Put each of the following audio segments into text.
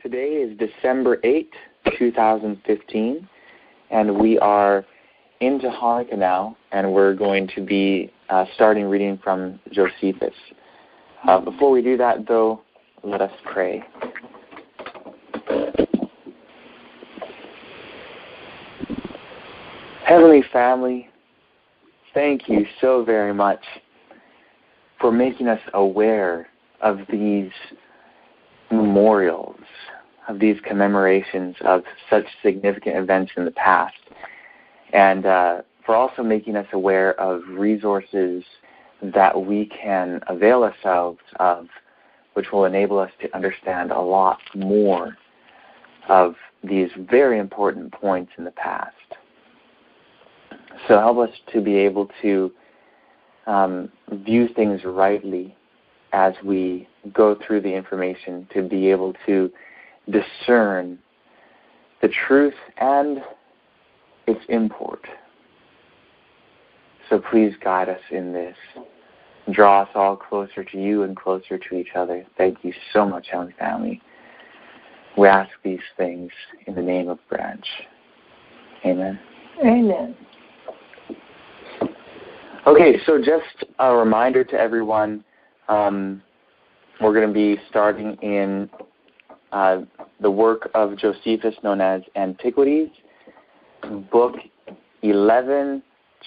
Today is December 8, 2015, and we are into Hanukkah now, and we're going to be starting reading from Josephus. Before we do that, though, let us pray. Heavenly Family, thank you so very much for making us aware of these memorials, of these commemorations of such significant events in the past, and for also making us aware of resources that we can avail ourselves of, which will enable us to understand a lot more of these very important points in the past. So help us to be able to view things rightly as we go through the information, to be able to discern the truth and its import. So please guide us in this. Draw us all closer to you and closer to each other. Thank you so much, Heavenly Family. We ask these things in the name of Branch. Amen. Amen. Okay, so just a reminder to everyone, we're going to be starting in the work of Josephus known as Antiquities, Book 11,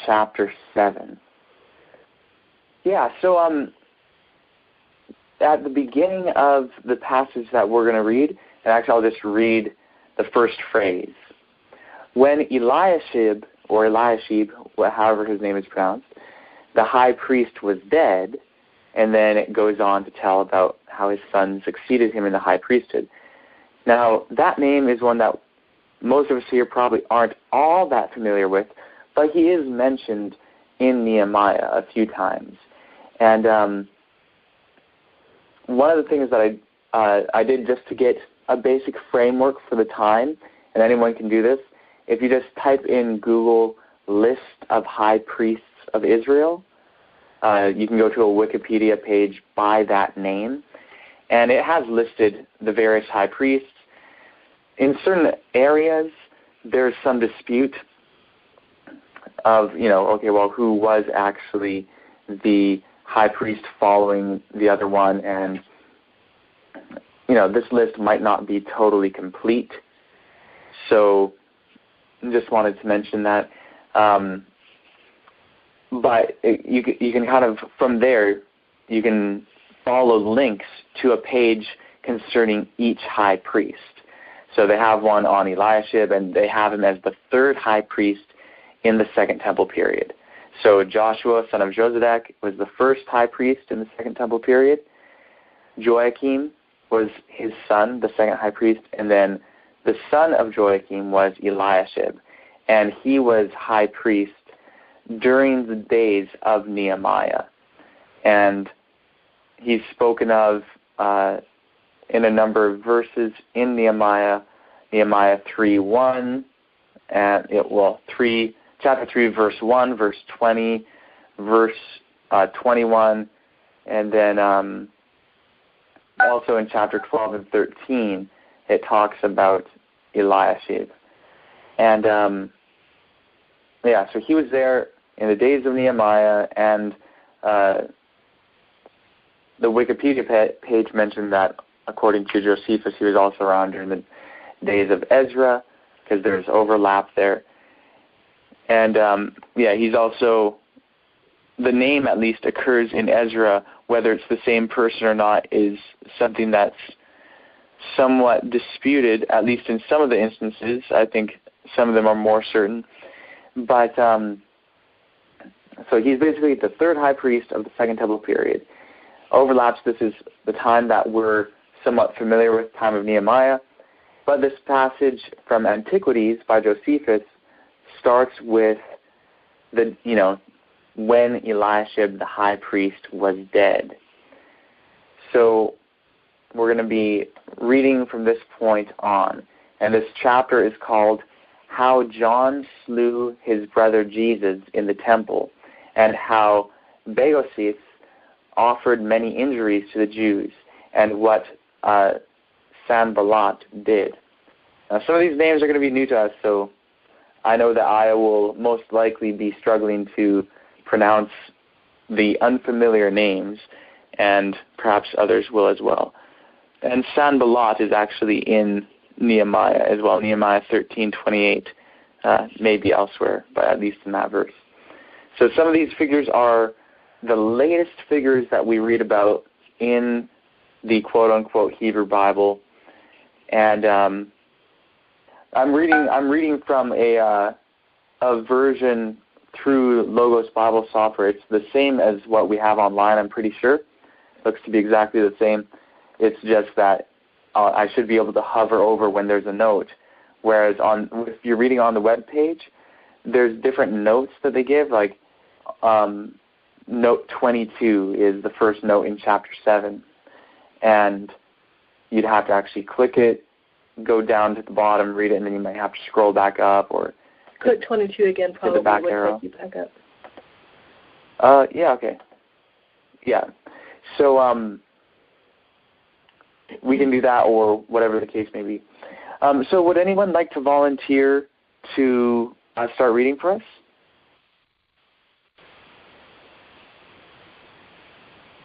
Chapter 7. Yeah, so at the beginning of the passage that we're going to read, and actually I'll just read the first phrase. When Eliashib, or Eliashib, however his name is pronounced, the high priest was dead, and then it goes on to tell about how his son succeeded him in the high priesthood. Now, that name is one that most of us here probably aren't all that familiar with, but he is mentioned in Nehemiah a few times. And one of the things that I did just to get a basic framework for the time, and anyone can do this, if you just type in Google list of high priests of Israel, you can go to a Wikipedia page by that name, and it has listed the various high priests. In certain areas, there's some dispute of, who was actually the high priest following the other one, and, this list might not be totally complete. So just wanted to mention that. But you can kind of, from there, you can follow links to a page concerning each high priest. So they have one on Eliashib, and they have him as the third high priest in the Second Temple period. So Joshua, son of Josedek, was the first high priest in the Second Temple period. Joachim was his son, the second high priest, and then the son of Joachim was Eliashib, and he was high priest during the days of Nehemiah. And he's spoken of in a number of verses in Nehemiah 3:1, and chapter 3, verse 1, verse 20, verse 21, and then also in chapter 12 and 13, it talks about Eliashib. And so he was there in the days of Nehemiah, and the Wikipedia page mentioned that, according to Josephus, he was also around during the days of Ezra, because there's overlap there. And, he's also, the name at least occurs in Ezra. Whether it's the same person or not is something that's somewhat disputed, at least in some of the instances. I think some of them are more certain. But so he's basically the third high priest of the Second Temple period. Overlaps, this is the time that we're somewhat familiar with, time of Nehemiah. But this passage from Antiquities by Josephus starts with when Eliashib, the high priest, was dead. So we're going to be reading from this point on. And this chapter is called How John Slew His Brother Jesus in the Temple, and how Josephus offered many injuries to the Jews, and what Sanballat did. Now, some of these names are going to be new to us, so I know that I will most likely be struggling to pronounce the unfamiliar names, and perhaps others will as well. And Sanballat is actually in Nehemiah as well, Nehemiah 13:28, maybe elsewhere, but at least in that verse. So some of these figures are the latest figures that we read about in the quote-unquote Hebrew Bible, and I'm reading from a version through Logos Bible software. It's the same as what we have online, I'm pretty sure. Looks to be exactly the same. It's just that I should be able to hover over when there's a note, whereas if you're reading on the web page, there's different notes that they give, like note 22 is the first note in chapter 7, and you'd have to actually click it, go down to the bottom, read it, and then you might have to scroll back up or click 22 again. Probably the back would arrow. take you back up. Yeah, okay. Yeah. So we can do that or whatever the case may be. So would anyone like to volunteer to start reading for us?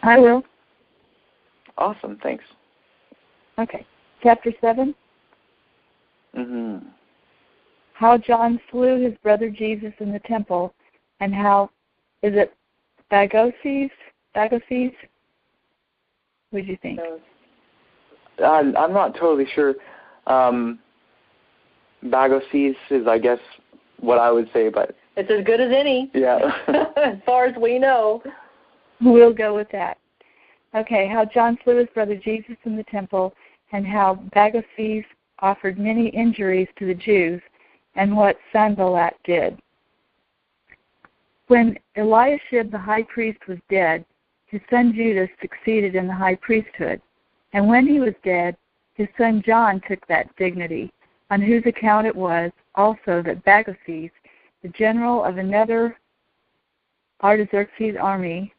I will. Awesome, thanks. Okay. Chapter 7? Mm-hmm. How John slew his brother Jesus in the temple, and how, is it Bagoses? What do you think? I'm not totally sure. Bagoses is, I guess, what I would say, but... It's as good as any. Yeah. As far as we know. We'll go with that. Okay, how John slew his brother Jesus in the temple, and how Bagoses offered many injuries to the Jews, and what Sanballat did. When Eliashib the high priest was dead, his son Judas succeeded in the high priesthood. And when he was dead, his son John took that dignity, on whose account it was also that Bagoses, the general of another Artaxerxes' army,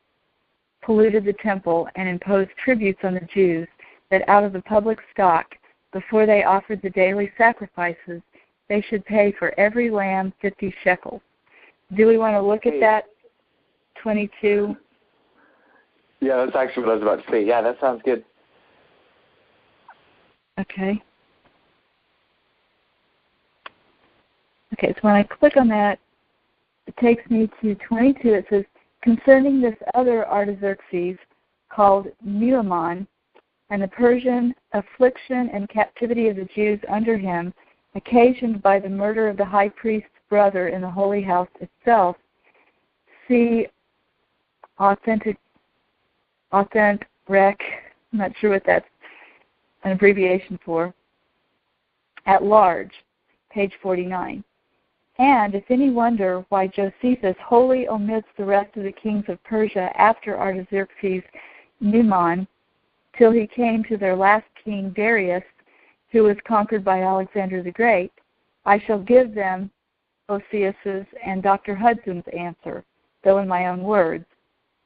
polluted the temple and imposed tributes on the Jews, that out of the public stock, before they offered the daily sacrifices, they should pay for every lamb 50 shekels. Do we want to look at that? 22. Yeah, that's actually what I was about to say. Yeah, that sounds good. Okay. Okay, so when I click on that, it takes me to 22. It says, concerning this other Artaxerxes called Nehamon, and the Persian affliction and captivity of the Jews under him, occasioned by the murder of the high priest's brother in the holy house itself, see authentic rec, I'm not sure what that's an abbreviation for, at large, page 49. And if any wonder why Josephus wholly omits the rest of the kings of Persia after Artaxerxes Nehamon, till he came to their last king Darius, who was conquered by Alexander the Great, I shall give them Osias's and Dr. Hudson's answer, though in my own words,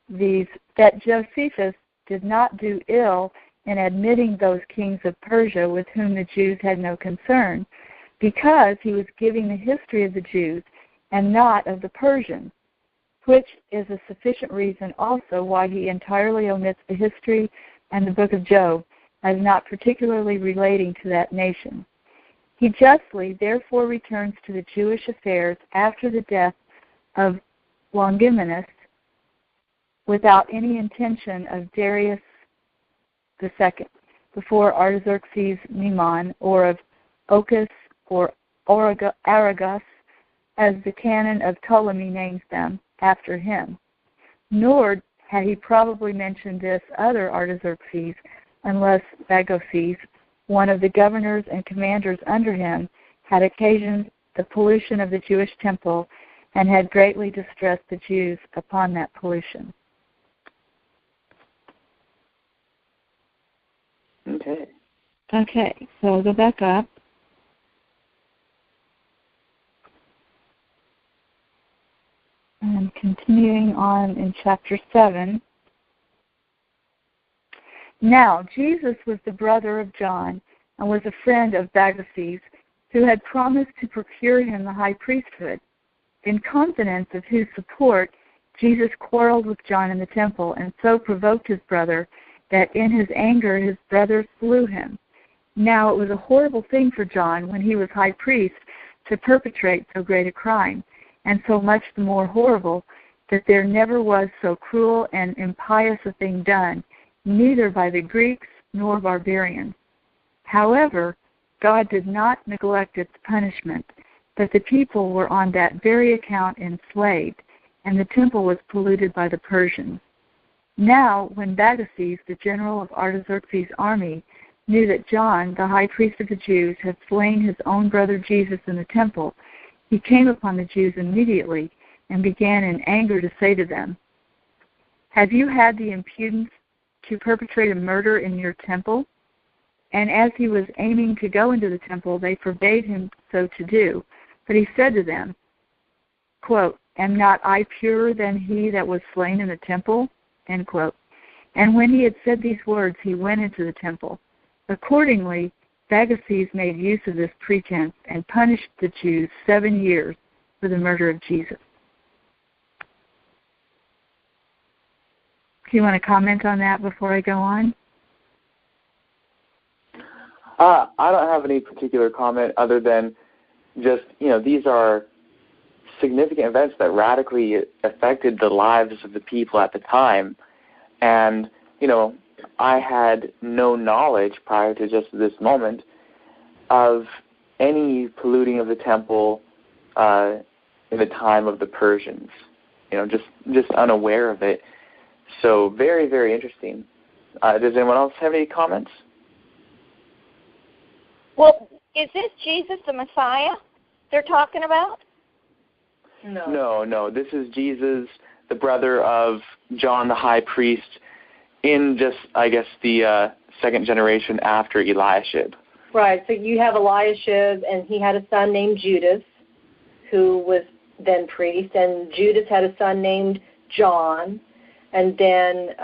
these, that Josephus did not do ill in admitting those kings of Persia with whom the Jews had no concern, because he was giving the history of the Jews and not of the Persians, which is a sufficient reason also why he entirely omits the history and the book of Job as not particularly relating to that nation. He justly therefore returns to the Jewish affairs after the death of Longimanus without any intention of Darius II, before Artaxerxes Nehamon, or of Ochus or Aragos, as the canon of Ptolemy names them, after him. Nor had he probably mentioned this other Artaxerxes, unless Bagoses, one of the governors and commanders under him, had occasioned the pollution of the Jewish temple and had greatly distressed the Jews upon that pollution. Okay, so I'll go back up. And continuing on in chapter 7. Now, Jesus was the brother of John, and was a friend of Artaxerxes, who had promised to procure him the high priesthood. In confidence of whose support, Jesus quarreled with John in the temple and so provoked his brother that in his anger his brother slew him. Now it was a horrible thing for John, when he was high priest, to perpetrate so great a crime, and so much the more horrible that there never was so cruel and impious a thing done, neither by the Greeks nor barbarians. However, God did not neglect its punishment, but the people were on that very account enslaved, and the temple was polluted by the Persians. Now, when Artaxerxes, the general of Artaxerxes' army, knew that John, the high priest of the Jews, had slain his own brother Jesus in the temple, he came upon the Jews immediately and began in anger to say to them, "Have you had the impudence to perpetrate a murder in your temple?" And as he was aiming to go into the temple, they forbade him so to do. But he said to them, quote, "Am not I purer than he that was slain in the temple?" End quote. And when he had said these words, he went into the temple. Accordingly, Artaxerxes made use of this pretense and punished the Jews 7 years for the murder of Jesus. Do you want to comment on that before I go on? I don't have any particular comment other than just, these are significant events that radically affected the lives of the people at the time. And, I had no knowledge prior to just this moment of any polluting of the temple in the time of the Persians. Just unaware of it. So very, very interesting. Does anyone else have any comments? Well, is this Jesus the Messiah they're talking about? No. This is Jesus, the brother of John the high priest, in just, I guess, the second generation after Eliashib. Right. So you have Eliashib, and he had a son named Judas, who was then priest, and Judas had a son named John, and then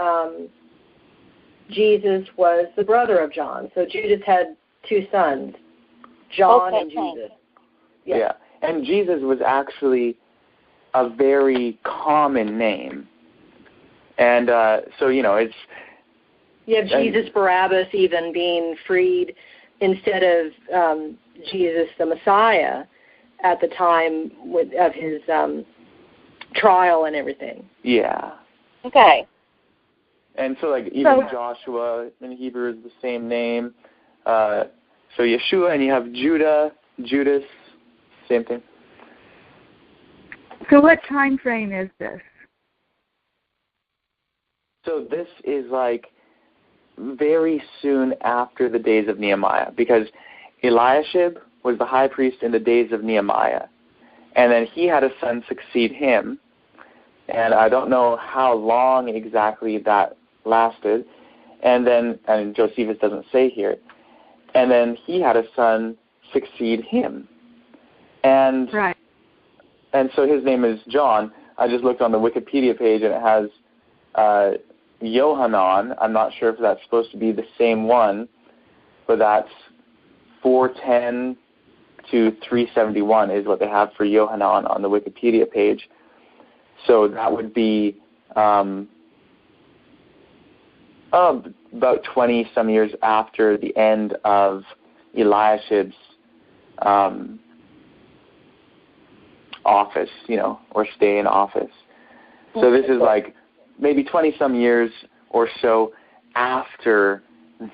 Jesus was the brother of John. So Judas had 2 sons, John and Jesus. Yeah, and Jesus was actually a very common name. And so, it's... You have Jesus Barabbas even being freed instead of Jesus the Messiah at the time of his trial and everything. Yeah. Okay. And so, even Joshua in Hebrew is the same name. So Yeshua, and you have Judah, Judas, same thing. So what time frame is this? So this is very soon after the days of Nehemiah, because Eliashib was the high priest in the days of Nehemiah. And then he had a son succeed him. And I don't know how long exactly that lasted. And Josephus doesn't say here. And then he had a son succeed him. And right. And so his name is John. I just looked on the Wikipedia page, and it has Yohanan. I'm not sure if that's supposed to be the same one, but that's 410 to 371 is what they have for Yohanan on the Wikipedia page. So that would be about 20-some years after the end of Eliashib's office, or stay in office. So this is maybe 20-some years or so after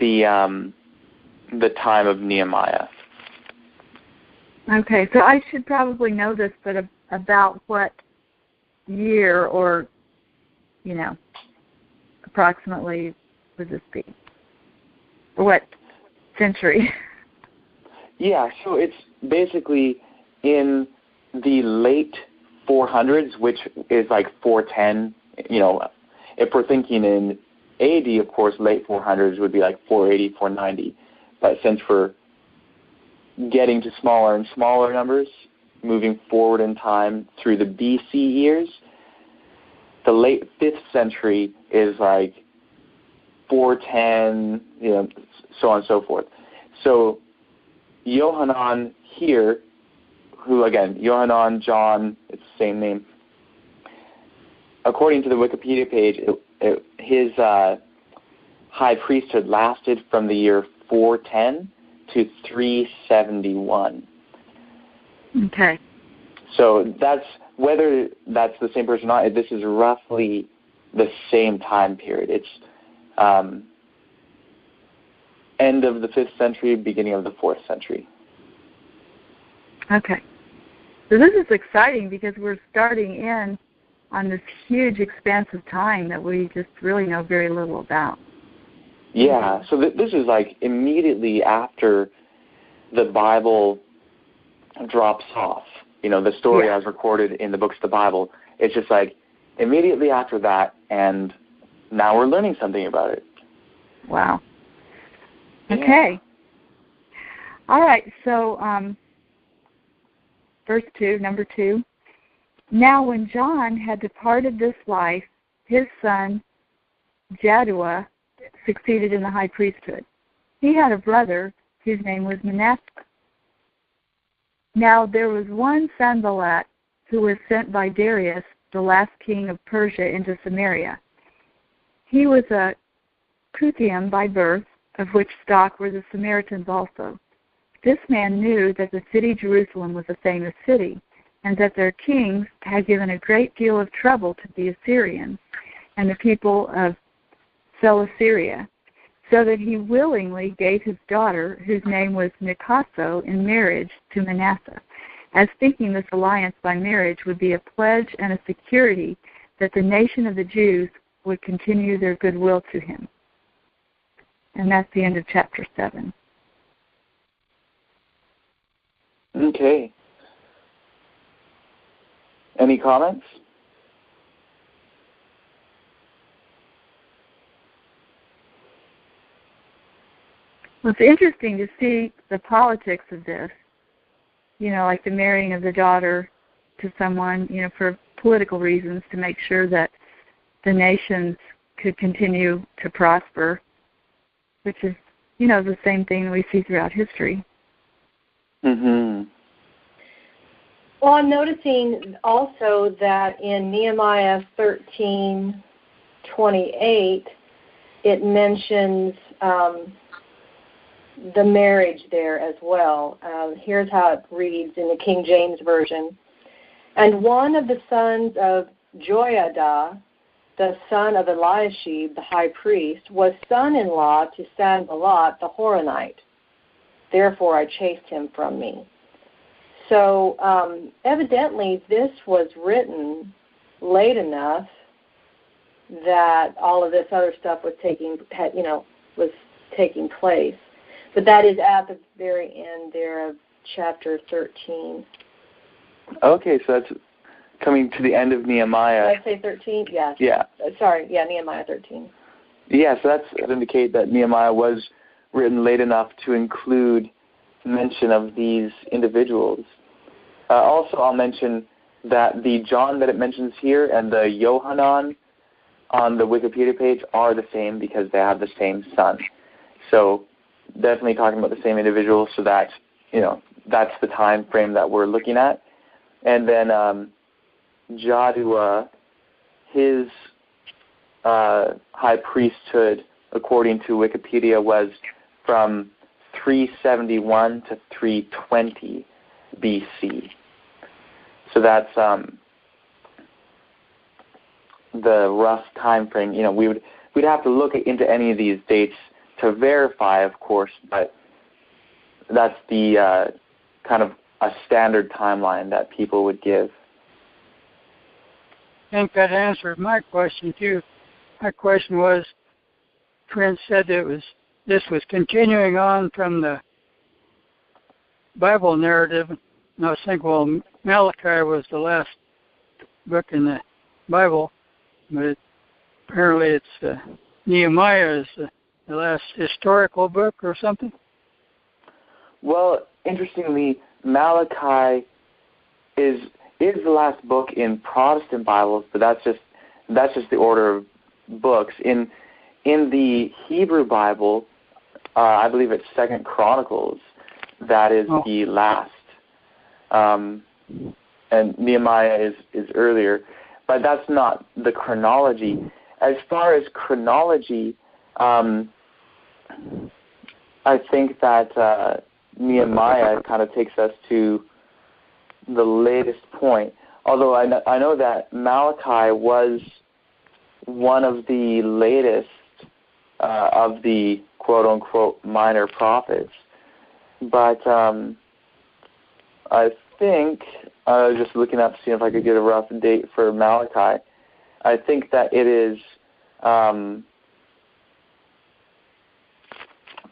the time of Nehemiah. Okay, so I should probably know this, but about what year or, approximately would this be? Or what century? Yeah, so it's basically in the late 400s, which is 410. If we're thinking in AD, of course, late 400s would be 480, 490. But since we're getting to smaller and smaller numbers, moving forward in time through the BC years, the late 5th century is 410, so on and so forth. So Yohanan here, who again, Yohanan, John, it's the same name. According to the Wikipedia page, his high priesthood lasted from the year 410 to 371. Okay. So that's, whether that's the same person or not, this is roughly the same time period. It's end of the 5th century, beginning of the 4th century. Okay. So this is exciting because we're starting in on this huge expanse of time that we just really know very little about. Yeah, so this is like immediately after the Bible drops off. You know, the story as recorded in the books of the Bible, it's just like immediately after that, and now we're learning something about it. Wow. Okay. All right, so verse 2, number 2. Now when John had departed this life, his son Jaddua succeeded in the high priesthood. He had a brother whose name was Manasseh. Now there was one Sanballat who was sent by Darius, the last king of Persia, into Samaria. He was a Cuthian by birth, of which stock were the Samaritans also. This man knew that the city Jerusalem was a famous city, and that their kings had given a great deal of trouble to the Assyrians and the people of Celesyria, so that he willingly gave his daughter, whose name was Nicaso, in marriage to Manasseh, as thinking this alliance by marriage would be a pledge and a security that the nation of the Jews would continue their goodwill to him. And that's the end of chapter 7. Okay. Any comments? Well, it's interesting to see the politics of this, you know, like the marrying of the daughter to someone, you know, for political reasons, to make sure that the nations could continue to prosper, which is, you know, the same thing we see throughout history. Mm-hmm. Well, I'm noticing also that in Nehemiah 13:28, it mentions the marriage there as well. Here's how it reads in the King James Version. And one of the sons of Joiada, the son of Eliashib, the high priest, was son-in-law to Sanballat the Horonite. Therefore I chased him from me. So evidently this was written late enough that all of this other stuff was taking place. But that is at the very end there of chapter 13. Okay, so that's coming to the end of Nehemiah. Did I say 13? Yes. Yeah. Sorry, Nehemiah 13. Yeah, so that would indicate that Nehemiah was written late enough to include mention of these individuals. Also, I'll mention that the John that it mentions here and the Yohanan on the Wikipedia page are the same because they have the same son. So definitely talking about the same individual, so that, you know, that's the time frame that we're looking at. And then Jaddua, his high priesthood, according to Wikipedia, was from 371 to 320 BC. So that's the rough time frame. You know, we'd have to look into any of these dates to verify, of course, but that's the kind of a standard timeline that people would give. I think that answered my question too. My question was, Trent said this was continuing on from the Bible narrative. And I was thinking, well, Malachi was the last book in the Bible, but apparently it's Nehemiah is the last historical book or something. Well, interestingly, Malachi is the last book in Protestant Bibles, but that's just the order of books. In the Hebrew Bible, I believe it's 2nd Chronicles that is the last. And Nehemiah is earlier. But that's not the chronology. As far as chronology, I think that Nehemiah kind of takes us to the latest point. Although I know that Malachi was one of the latest of the quote-unquote minor prophets. But I think, I was just looking up to see if I could get a rough date for Malachi. I think that it is,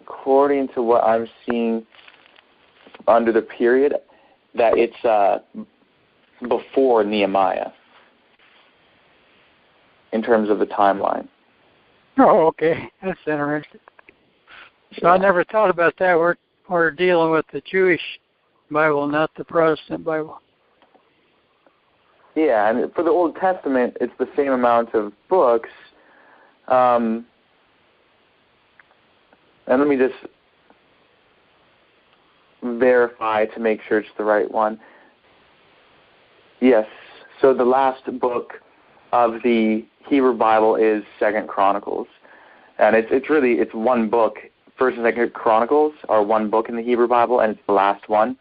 according to what I'm seeing under the period, that it's before Nehemiah in terms of the timeline. Oh, okay. That's interesting. So I never thought about that. We're dealing with the Jewish Bible, not the Protestant Bible. Yeah, and for the Old Testament, it's the same amount of books. And let me just verify to make sure it's the right one. Yes, so the last book of the Hebrew Bible is 2nd Chronicles. And it's one book. 1st and 2nd Chronicles are one book in the Hebrew Bible, and it's the last one.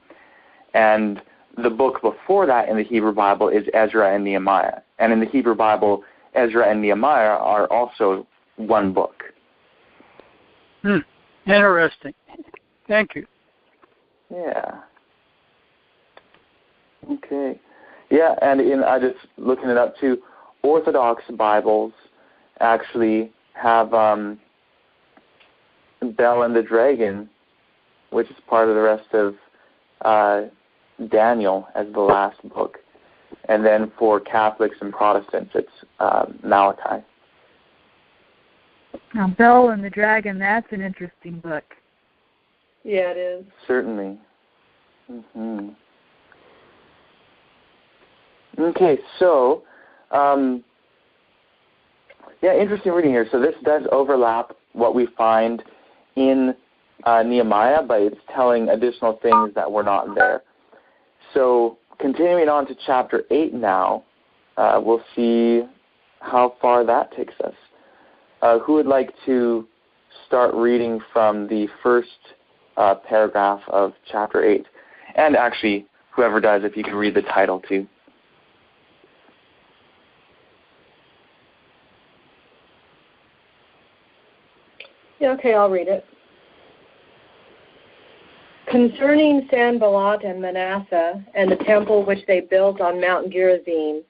And the book before that in the Hebrew Bible is Ezra and Nehemiah. And in the Hebrew Bible, Ezra and Nehemiah are also one book. Interesting. Thank you. Yeah. Okay. Yeah, and I just looking it up too, Orthodox Bibles actually have Bel and the Dragon, which is part of the rest of Daniel as the last book. And then for Catholics and Protestants, it's Malachi. Now, Bel and the Dragon, that's an interesting book. Yeah, it is. Certainly. Mm-hmm. Okay, so, interesting reading here. So this does overlap what we find in Nehemiah, but it's telling additional things that were not there. So continuing on to chapter 8 now, we'll see how far that takes us. Who would like to start reading from the first paragraph of chapter 8? And actually, whoever does, if you can read the title too. Yeah, okay, I'll read it. Concerning Sanballat and Manasseh and the temple which they built on Mount Gerizim,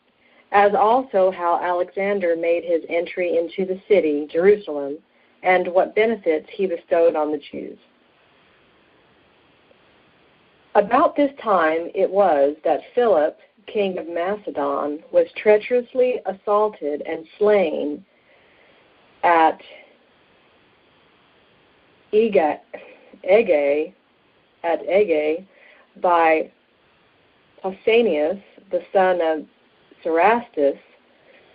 as also how Alexander made his entry into the city, Jerusalem, and what benefits he bestowed on the Jews. About this time it was that Philip, king of Macedon, was treacherously assaulted and slain at Ege by Pausanias, the son of Cerastus,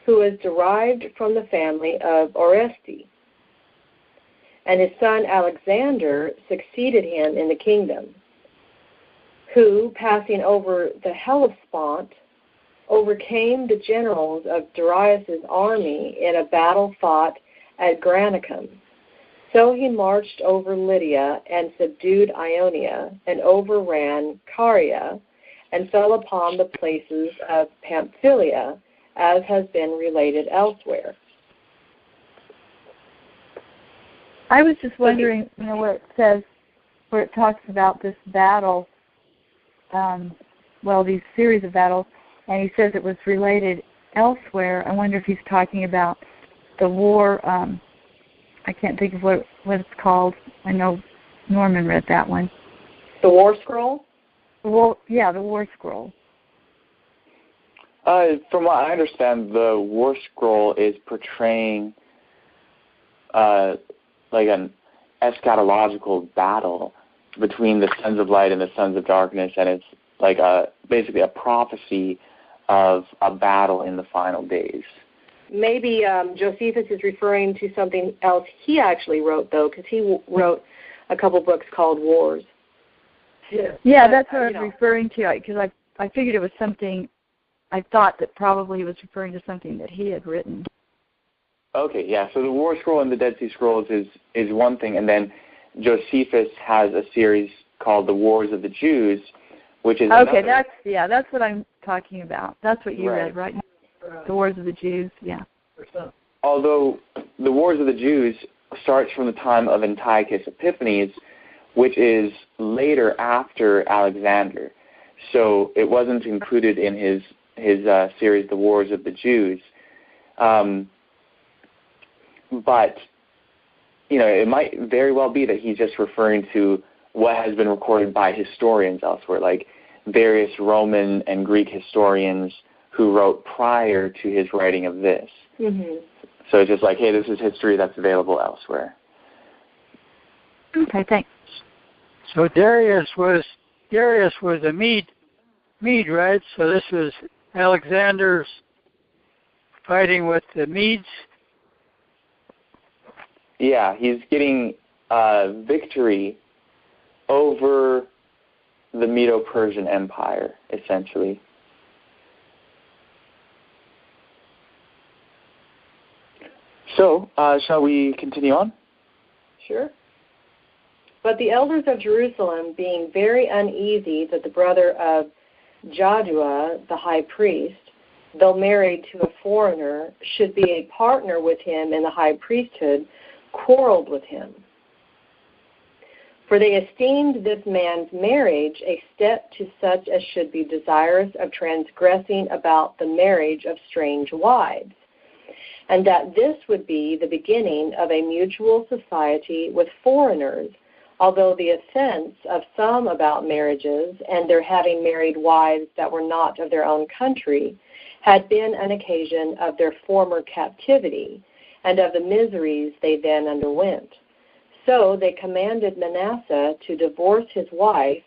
who was derived from the family of Oresti. And his son Alexander succeeded him in the kingdom, who, passing over the Hellespont, overcame the generals of Darius' army in a battle fought at Granicum. So he marched over Lydia and subdued Ionia and overran Caria and fell upon the places of Pamphylia, as has been related elsewhere. I was just wondering, where it says, where it talks about this battle, these series of battles, and he says it was related elsewhere. I wonder if he's talking about the war. I can't think of what it's called. I know Norman read that one. The War Scroll? The War Scroll. From what I understand, the War Scroll is portraying like an eschatological battle between the sons of light and the sons of darkness, and it's like basically a prophecy of a battle in the final days. Maybe Josephus is referring to something else he actually wrote, though, because he wrote a couple books called Wars. Yeah, that's what I was referring to, because I figured it was something, I thought that probably he was referring to something that he had written. Okay, yeah, so the War Scroll and the Dead Sea Scrolls is one thing, and then Josephus has a series called The Wars of the Jews, which is okay, another. that's what I'm talking about. That's what you read, right? The Wars of the Jews, yeah. Although the Wars of the Jews starts from the time of Antiochus Epiphanes, which is later after Alexander. So it wasn't included in his series, The Wars of the Jews. But, it might very well be that he's just referring to what has been recorded by historians elsewhere, like various Roman and Greek historians who wrote prior to his writing of this. Mm-hmm. So it's just like, hey, this is history that's available elsewhere. Okay, thanks. So Darius was a Mede, right? So this was Alexander's fighting with the Medes. Yeah, he's getting victory over the Medo-Persian Empire, essentially. So, shall we continue on? Sure. But the elders of Jerusalem, being very uneasy that the brother of Jaddua, the high priest, though married to a foreigner, should be a partner with him in the high priesthood, quarreled with him. For they esteemed this man's marriage a step to such as should be desirous of transgressing about the marriage of strange wives, and that this would be the beginning of a mutual society with foreigners, although the offense of some about marriages and their having married wives that were not of their own country had been an occasion of their former captivity and of the miseries they then underwent. So they commanded Manasseh to divorce his wife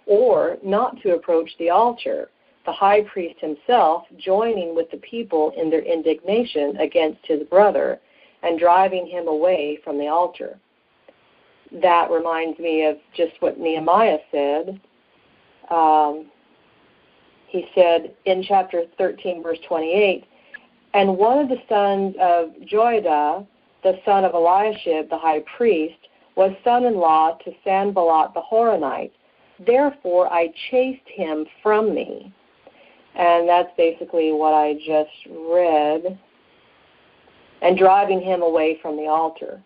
or not to approach the altar, the high priest himself joining with the people in their indignation against his brother and driving him away from the altar. That reminds me of just what Nehemiah said. He said in chapter 13, verse 28, and one of the sons of Joiada, the son of Eliashib, the high priest, was son-in-law to Sanballat the Horonite. Therefore I chased him from me. And that's basically what I just read. And driving him away from the altar.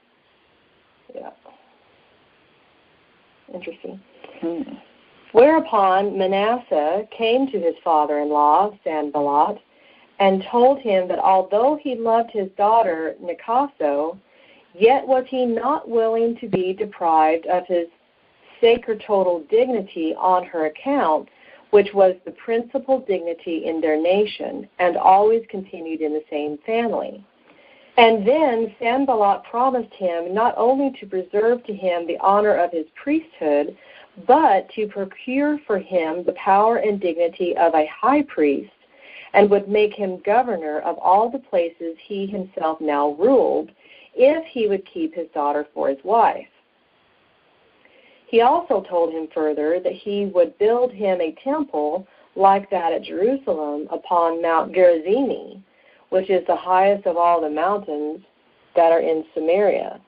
Yeah. Interesting. Whereupon Manasseh came to his father-in-law, Sanballat, and told him that although he loved his daughter Nicaso, yet was he not willing to be deprived of his sacerdotal dignity on her account, which was the principal dignity in their nation, and always continued in the same family. And then Sanballat promised him not only to preserve to him the honor of his priesthood, but to procure for him the power and dignity of a high priest, and would make him governor of all the places he himself now ruled, if he would keep his daughter for his wife. He also told him further that he would build him a temple like that at Jerusalem upon Mount Gerizim, which is the highest of all the mountains that are in Samaria.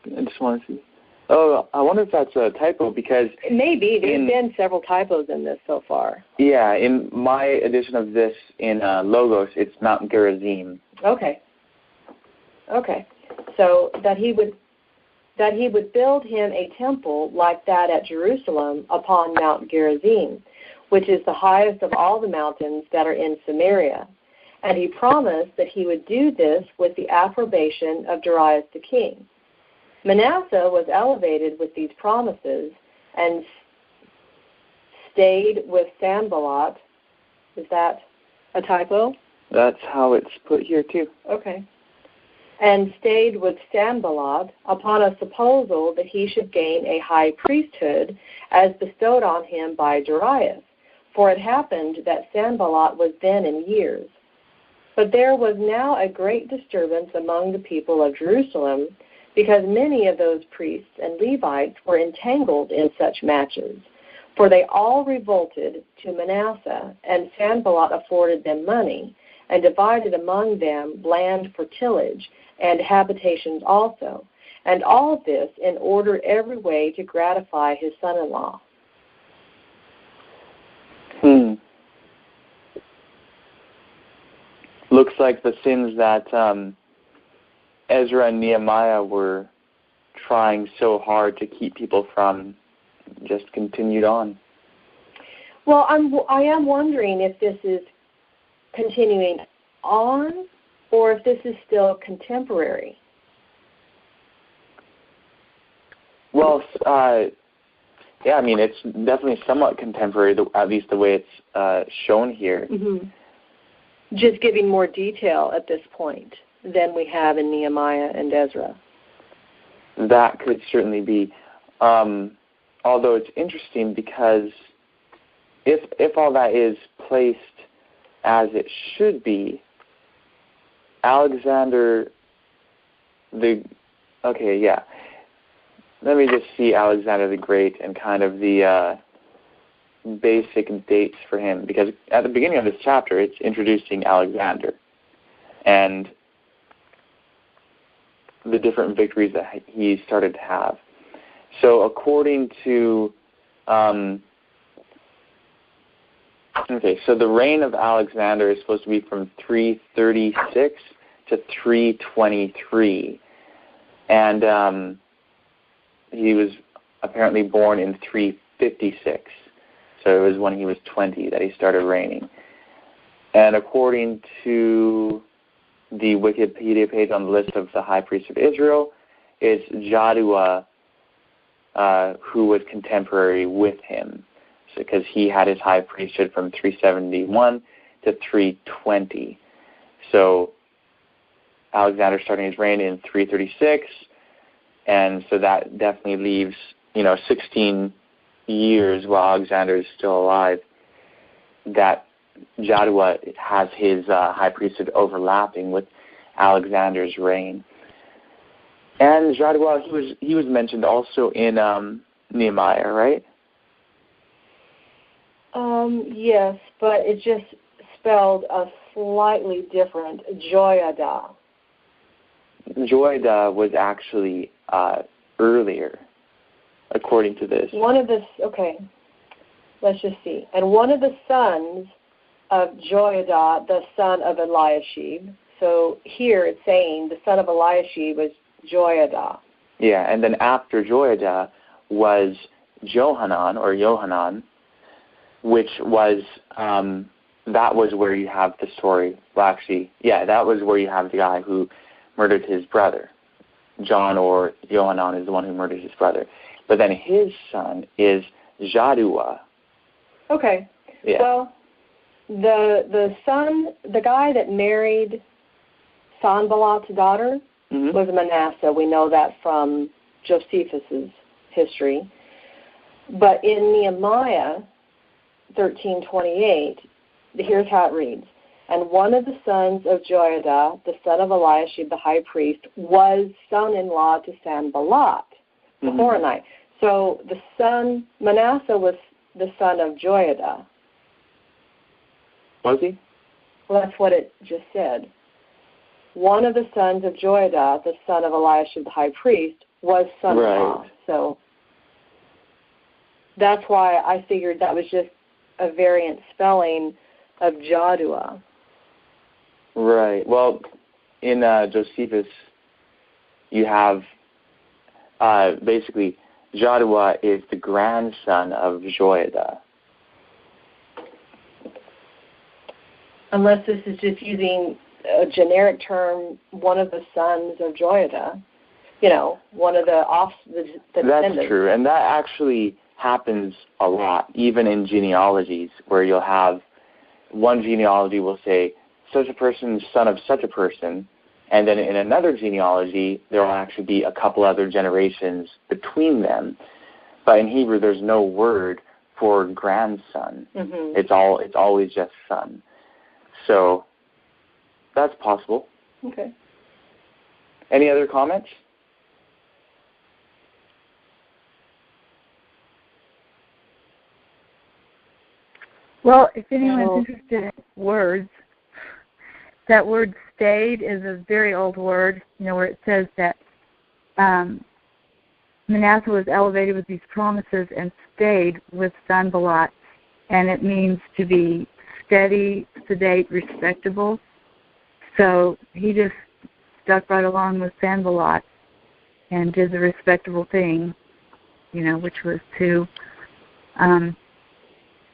I just want to see. Oh, I wonder if that's a typo because... It may be. There's been several typos in this so far. Yeah, in my edition of this in Logos, it's Mount Gerizim. Okay. So that he would build him a temple like that at Jerusalem upon Mount Gerizim, which is the highest of all the mountains that are in Samaria. And he promised that he would do this with the approbation of Darius the king. Manasseh was elevated with these promises and stayed with Sanballat. Is that a typo? That's how it's put here, too. Okay. And stayed with Sanballat upon a proposal that he should gain a high priesthood as bestowed on him by Darius. For it happened that Sanballat was then in years. But there was now a great disturbance among the people of Jerusalem, because many of those priests and Levites were entangled in such matches. For they all revolted to Manasseh, and Sanballat afforded them money, and divided among them land for tillage, and habitations also, and all this in order every way to gratify his son-in-law. Looks like the sins that Ezra and Nehemiah were trying so hard to keep people from just continued on. Well, I am wondering if this is continuing on or if this is still contemporary. Well, yeah, I mean, it's definitely somewhat contemporary, at least the way it's shown here. Mm-hmm. Just giving more detail at this point than we have in Nehemiah and Ezra. That could certainly be. Although it's interesting because if all that is placed as it should be, Alexander Let me just see Alexander the Great and kind of the basic dates for him, because at the beginning of this chapter it's introducing Alexander and the different victories that he started to have. So according to so the reign of Alexander is supposed to be from 336 to 323, and he was apparently born in 356. So it was when he was 20 that he started reigning. And according to the Wikipedia page on the list of the high priests of Israel, it's Jaddua who was contemporary with him, because he had his high priesthood from 371 to 320. So Alexander starting his reign in 336, and so that definitely leaves 16 years while Alexander is still alive, that Jaddua has his high priesthood overlapping with Alexander's reign. And Jaddua, he was mentioned also in Nehemiah, right? Yes, but it just spelled a slightly different, Joiada. Joiada was actually earlier, according to this. Let's just see. And one of the sons of Joiada, the son of Eliashib. So here it's saying the son of Eliashib was Joiada. Yeah, and then after Joiada was Johanan, which was, that was where you have the story. Well, actually, yeah, that was where you have the guy who murdered his brother. John or Johanan is the one who murdered his brother. But then his son is Jaddua. Okay. Yeah. Well, the guy that married Sanballat's daughter was Manasseh. We know that from Josephus' history. But in Nehemiah 13:28, here's how it reads. And one of the sons of Joiada, the son of Eliashib, the high priest, was son-in-law to Sanballat, the Horonite. So Manasseh was the son of Joiada. Was he? Well, that's what it just said. One of the sons of Joiada, the son of Eliashib, the high priest, was son-in-law. Right. So that's why I figured that was just a variant spelling of Jaddua. Right. Well, in Josephus, you have basically Jaddua is the grandson of Joiada. Unless this is just using a generic term, one of the sons of Joiada, one of the descendants. That's true, and that actually happens a lot, even in genealogies, where you'll have one genealogy will say, such a person, son of such a person, and then in another genealogy, there will actually be a couple other generations between them. But in Hebrew, there's no word for grandson. It's always just son. So that's possible. Okay. Any other comments? Well, if anyone's interested in words, that word stayed is a very old word, where it says that Manasseh was elevated with these promises and stayed with Sanballat, and it means to be steady, sedate, respectable. So he just stuck right along with Sanballat and did the respectable thing, which was to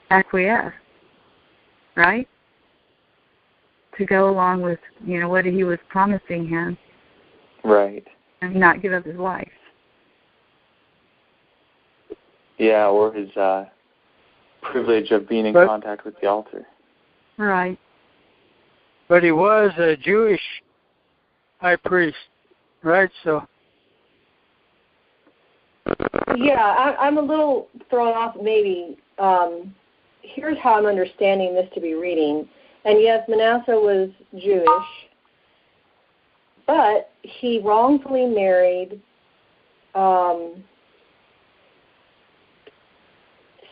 acquiesce, right? To go along with, what he was promising him. Right. And not give up his wife. Yeah, or his privilege of being in contact with the altar. Right. But he was a Jewish high priest, right? So. Yeah, I'm a little thrown off maybe. Here's how I'm understanding this to be reading. And yes, Manasseh was Jewish, but he wrongfully married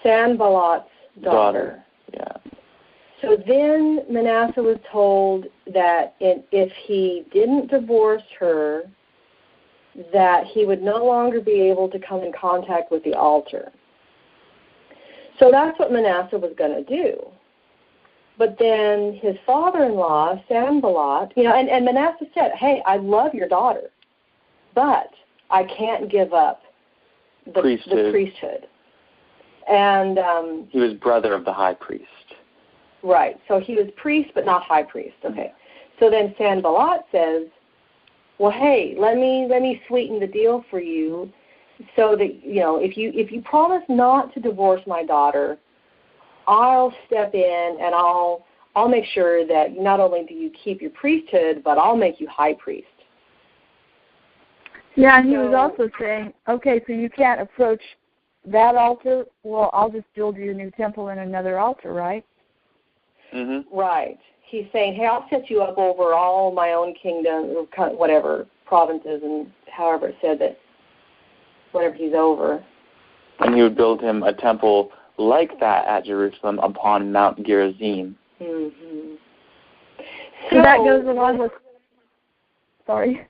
Sanballat's daughter. Yeah. So then Manasseh was told that if he didn't divorce her, that he would no longer be able to come in contact with the altar. So that's what Manasseh was going to do. But then his father-in-law, Sanballat, and Manasseh said, hey, I love your daughter, but I can't give up the priesthood. And he was brother of the high priest. Right. So he was priest but not high priest. Okay. So then Sanballat says, well, hey, let me sweeten the deal for you so that, if you promise not to divorce my daughter, I'll step in and I'll make sure that not only do you keep your priesthood, but I'll make you high priest. Yeah, and he was also saying, okay, so you can't approach that altar? Well, I'll just build you a new temple and another altar, right? Mm-hmm. Right. He's saying, hey, I'll set you up over all my own kingdom, whatever, provinces, and however it said that, whatever he's over. And he would build him a temple like that at Jerusalem upon Mount Gerizim. Mm-hmm. So that goes along with... Sorry.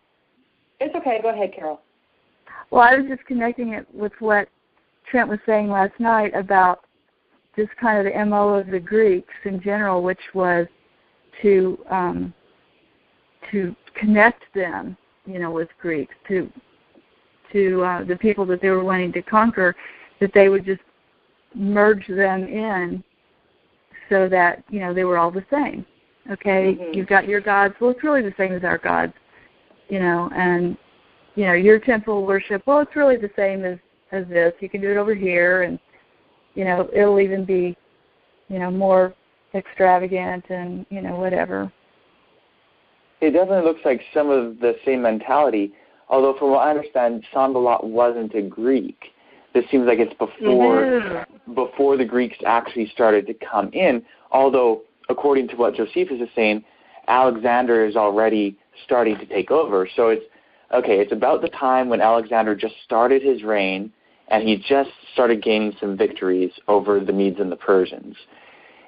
It's okay. Go ahead, Carol. Well, I was just connecting it with what Trent was saying last night about just kind of the MO of the Greeks in general, which was to connect them, with Greeks, to the people that they were wanting to conquer, that they would just merge them in so that, they were all the same. Okay, mm-hmm. You've got your gods, well, it's really the same as our gods, and, your temple worship, well, it's really the same as this. You can do it over here, and, it'll even be, more extravagant and, whatever. It definitely looks like some of the same mentality, although from what I understand, Sanballat wasn't a Greek. This seems like it's before the Greeks actually started to come in, although according to what Josephus is saying, Alexander is already starting to take over. So it's about the time when Alexander just started his reign and he just started gaining some victories over the Medes and the Persians.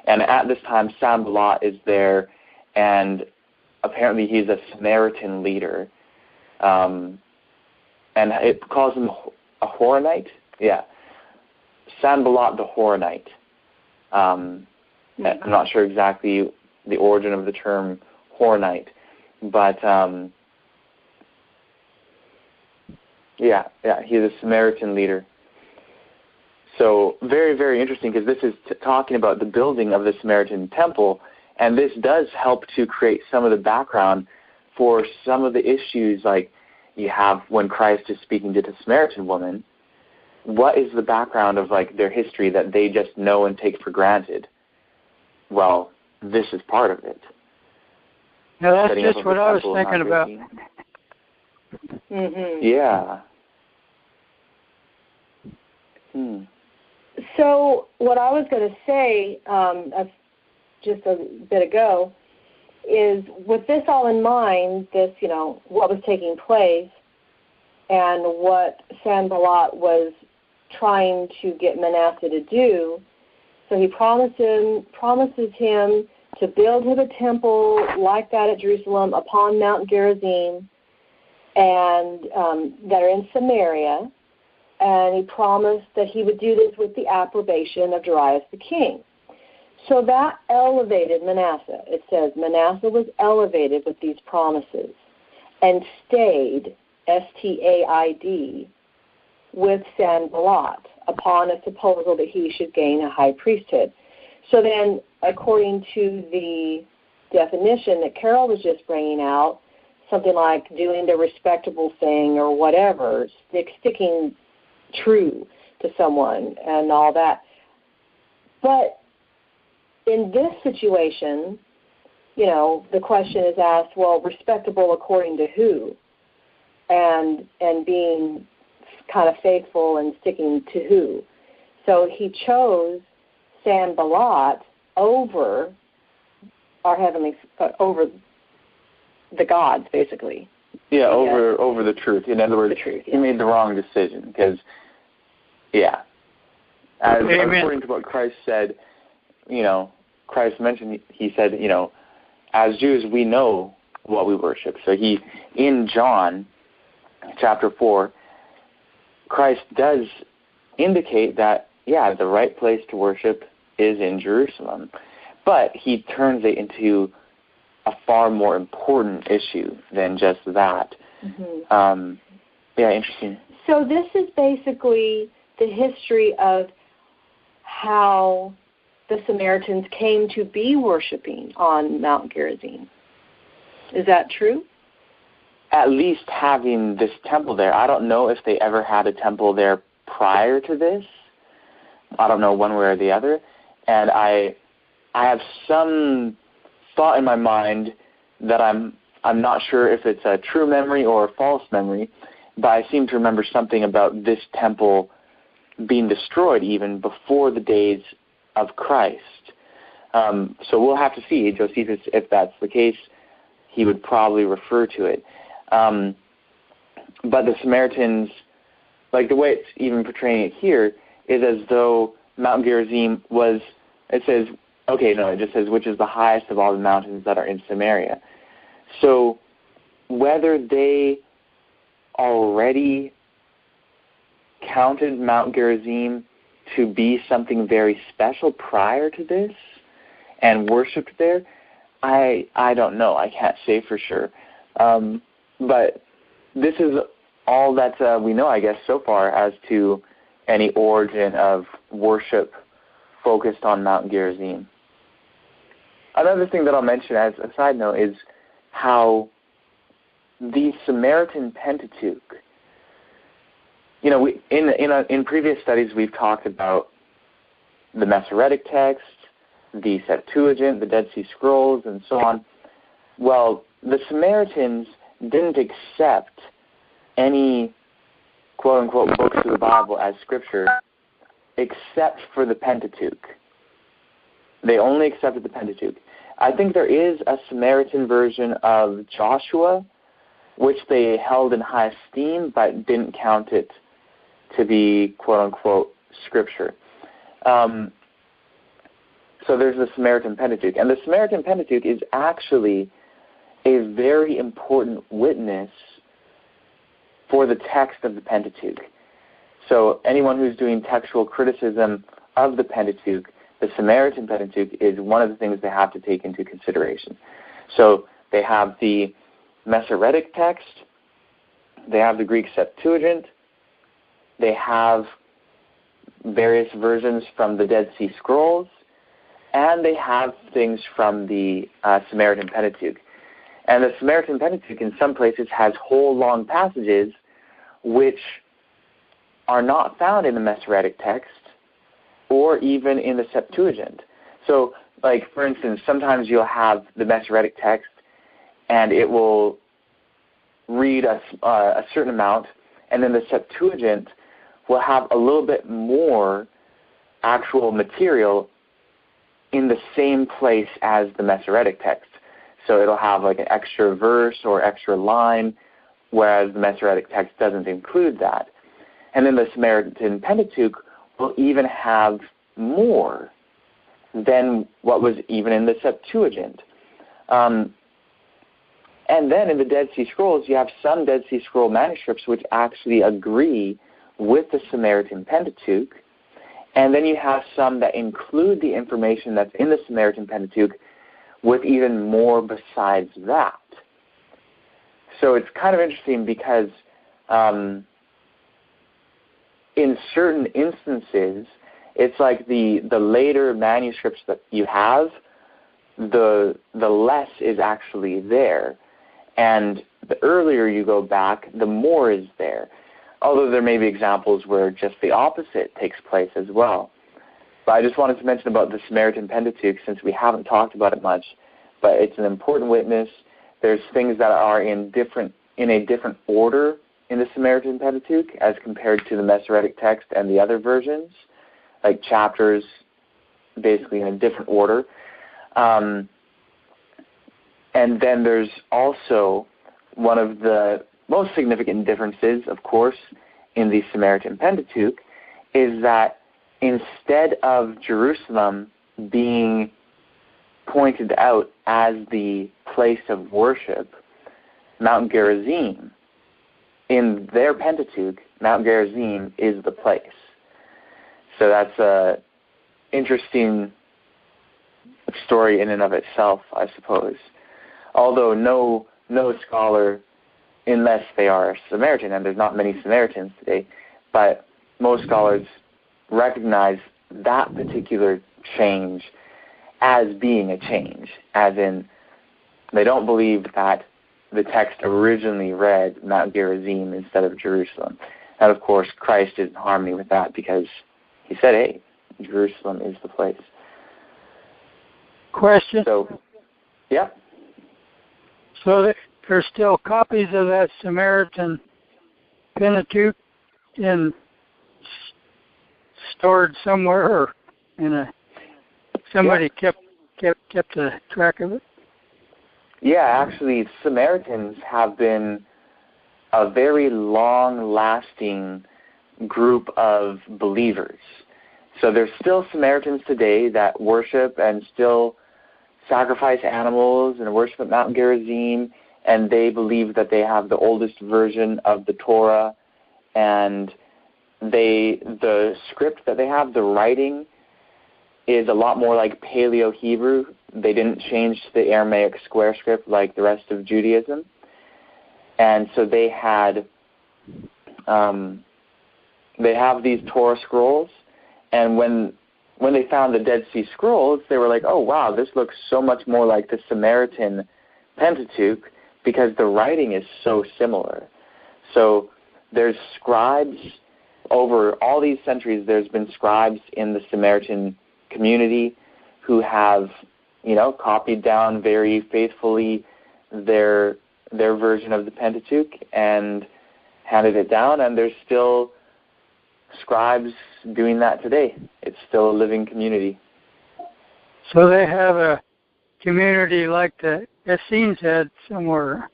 And at this time, Sanballat is there, and apparently he's a Samaritan leader. And it calls him a Horonite? Yeah. Sanballat the Horonite. I'm not sure exactly the origin of the term Horonite, but he's a Samaritan leader. So very, very interesting, because this is talking about the building of the Samaritan temple, and this does help to create some of the background for some of the issues like you have when Christ is speaking to the Samaritan woman. What is the background of their history that they just know and take for granted? Well, this is part of it. Now that's just what I was thinking about. Mm-hmm. Yeah. So what I was going to say just a bit ago is, with this all in mind, this, what was taking place and what Sanballat was trying to get Manasseh to do, So he promises him to build him a temple like that at Jerusalem upon Mount Gerizim, and that are in Samaria. And he promised that he would do this with the approbation of Darius the king. So that elevated Manasseh. It says Manasseh was elevated with these promises and stayed, S-T-A-I-D, with Sanballat upon a proposal that he should gain a high priesthood. So then, according to the definition that Carol was just bringing out, something like doing the respectable thing or whatever, sticking true to someone and all that. But in this situation, you know, the question is asked, well, respectable according to who? And being kind of faithful and sticking to who? So he chose Sanballat over over the gods, basically. Yeah, over the truth. In other words, he made the wrong decision because, according to what Christ said, you know, Christ mentioned, he said, you know, as Jews, we know what we worship. So in John chapter 4, Christ does indicate that, the right place to worship is in Jerusalem. But he turns it into a far more important issue than just that. Mm-hmm. Interesting. So this is basically the history of how the Samaritans came to be worshiping on Mount Gerizim. Is that true? At least having this temple there. I don't know if they ever had a temple there prior to this. I don't know one way or the other. And I have some thought in my mind that I'm not sure if it's a true memory or a false memory, but I seem to remember something about this temple being destroyed even before the days of Christ. So we'll have to see. Josephus, if that's the case, he would probably refer to it. But the Samaritans, like the way it's even portraying it here, is as though Mount Gerizim was, it just says, which is the highest of all the mountains that are in Samaria. So whether they already counted Mount Gerizim to be something very special prior to this and worshipped there, I don't know. I can't say for sure. But this is all that we know, I guess, so far as to any origin of worship focused on Mount Gerizim. Another thing that I'll mention as a side note is how the Samaritan Pentateuch, you know, in previous studies we've talked about the Masoretic text, the Septuagint, the Dead Sea Scrolls, and so on. Well, the Samaritans didn't accept any quote-unquote books of the Bible as scripture except for the Pentateuch. They only accepted the Pentateuch. I think there is a Samaritan version of Joshua, which they held in high esteem, but didn't count it to be quote-unquote scripture. So there's the Samaritan Pentateuch. And the Samaritan Pentateuch is actually a very important witness for the text of the Pentateuch. So anyone who's doing textual criticism of the Pentateuch, the Samaritan Pentateuch is one of the things they have to take into consideration. So they have the Masoretic text, they have the Greek Septuagint, they have various versions from the Dead Sea Scrolls, and they have things from the Samaritan Pentateuch. And the Samaritan Pentateuch in some places has whole long passages which are not found in the Masoretic text or even in the Septuagint. So, like, for instance, sometimes you'll have the Masoretic text and it will read a certain amount, and then the Septuagint will have a little bit more actual material in the same place as the Masoretic text. So it'll have like an extra verse or extra line, whereas the Masoretic text doesn't include that. And then the Samaritan Pentateuch will even have more than what was even in the Septuagint. And then in the Dead Sea Scrolls, you have some Dead Sea Scroll manuscripts which actually agree with the Samaritan Pentateuch, and then you have some that include the information that's in the Samaritan Pentateuch with even more besides that. So it's kind of interesting because in certain instances, it's like the later manuscripts that you have, the less is actually there. And the earlier you go back, the more is there. Although there may be examples where just the opposite takes place as well. But I just wanted to mention about the Samaritan Pentateuch since we haven't talked about it much. But it's an important witness. There's things that are in a different order in the Samaritan Pentateuch as compared to the Masoretic text and the other versions, like chapters basically in a different order. And then there's also one of the most significant differences, of course, in the Samaritan Pentateuch is that instead of Jerusalem being pointed out as the place of worship, Mount Gerizim, in their Pentateuch, Mount Gerizim is the place. So that's a interesting story in and of itself, I suppose. Although no scholar, unless they are Samaritan, and there's not many Samaritans today, but most scholars recognize that particular change as being a change, as in they don't believe that the text originally read Mount Gerizim instead of Jerusalem. And of course, Christ is in harmony with that because he said, hey, Jerusalem is the place. Question? So, yeah. So there's still copies of that Samaritan Pentateuch stored somewhere, or somebody kept a track of it? Yeah, actually, Samaritans have been a very long-lasting group of believers. So there's still Samaritans today that worship and still sacrifice animals and worship at Mount Gerizim, and they believe that they have the oldest version of the Torah, and the script that they have, the writing, is a lot more like Paleo-Hebrew. They didn't change to the Aramaic square script like the rest of Judaism. And so they have these Torah scrolls, and when they found the Dead Sea Scrolls, they were like, oh, wow, this looks so much more like the Samaritan Pentateuch because the writing is so similar. So there's scribes over all these centuries. There's been scribes in the Samaritan community who have, copied down very faithfully their version of the Pentateuch and handed it down, and there's still scribes doing that today. It's still a living community. So they have a community like the Essenes had somewhere.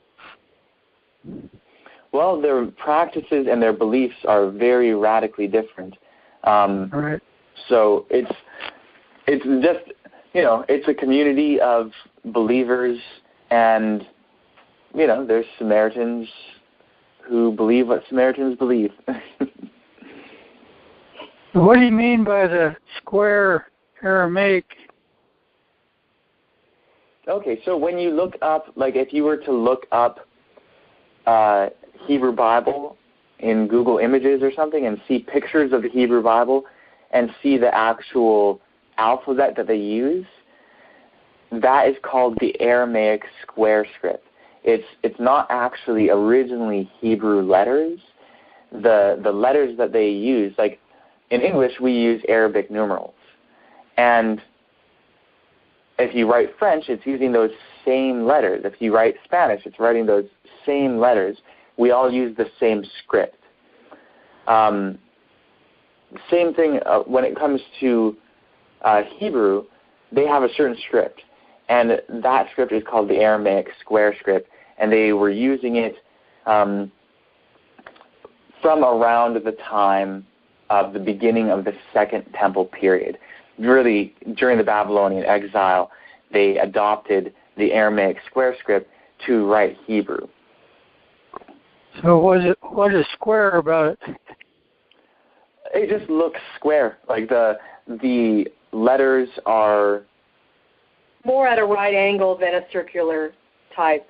Well, their practices and their beliefs are very radically different. Right. So it's just, it's a community of believers, and, there's Samaritans who believe what Samaritans believe. What do you mean by the square Aramaic? Okay, so when you look up, like if you were to look up Hebrew Bible in Google Images or something and see pictures of the Hebrew Bible and see the actual alphabet that they use, that is called the Aramaic square script. It's not actually originally Hebrew letters. The letters that they use, like in English we use Arabic numerals. And if you write French, it's using those same letters. If you write Spanish, it's writing those same letters. We all use the same script. Same thing when it comes to Hebrew, they have a certain script. And that script is called the Aramaic square script. And they were using it from around the time of the beginning of the Second Temple period. really, during the Babylonian exile, they adopted the Aramaic square script to write Hebrew. So what is square about it? It just looks square. Like the letters are more at a right angle than a circular type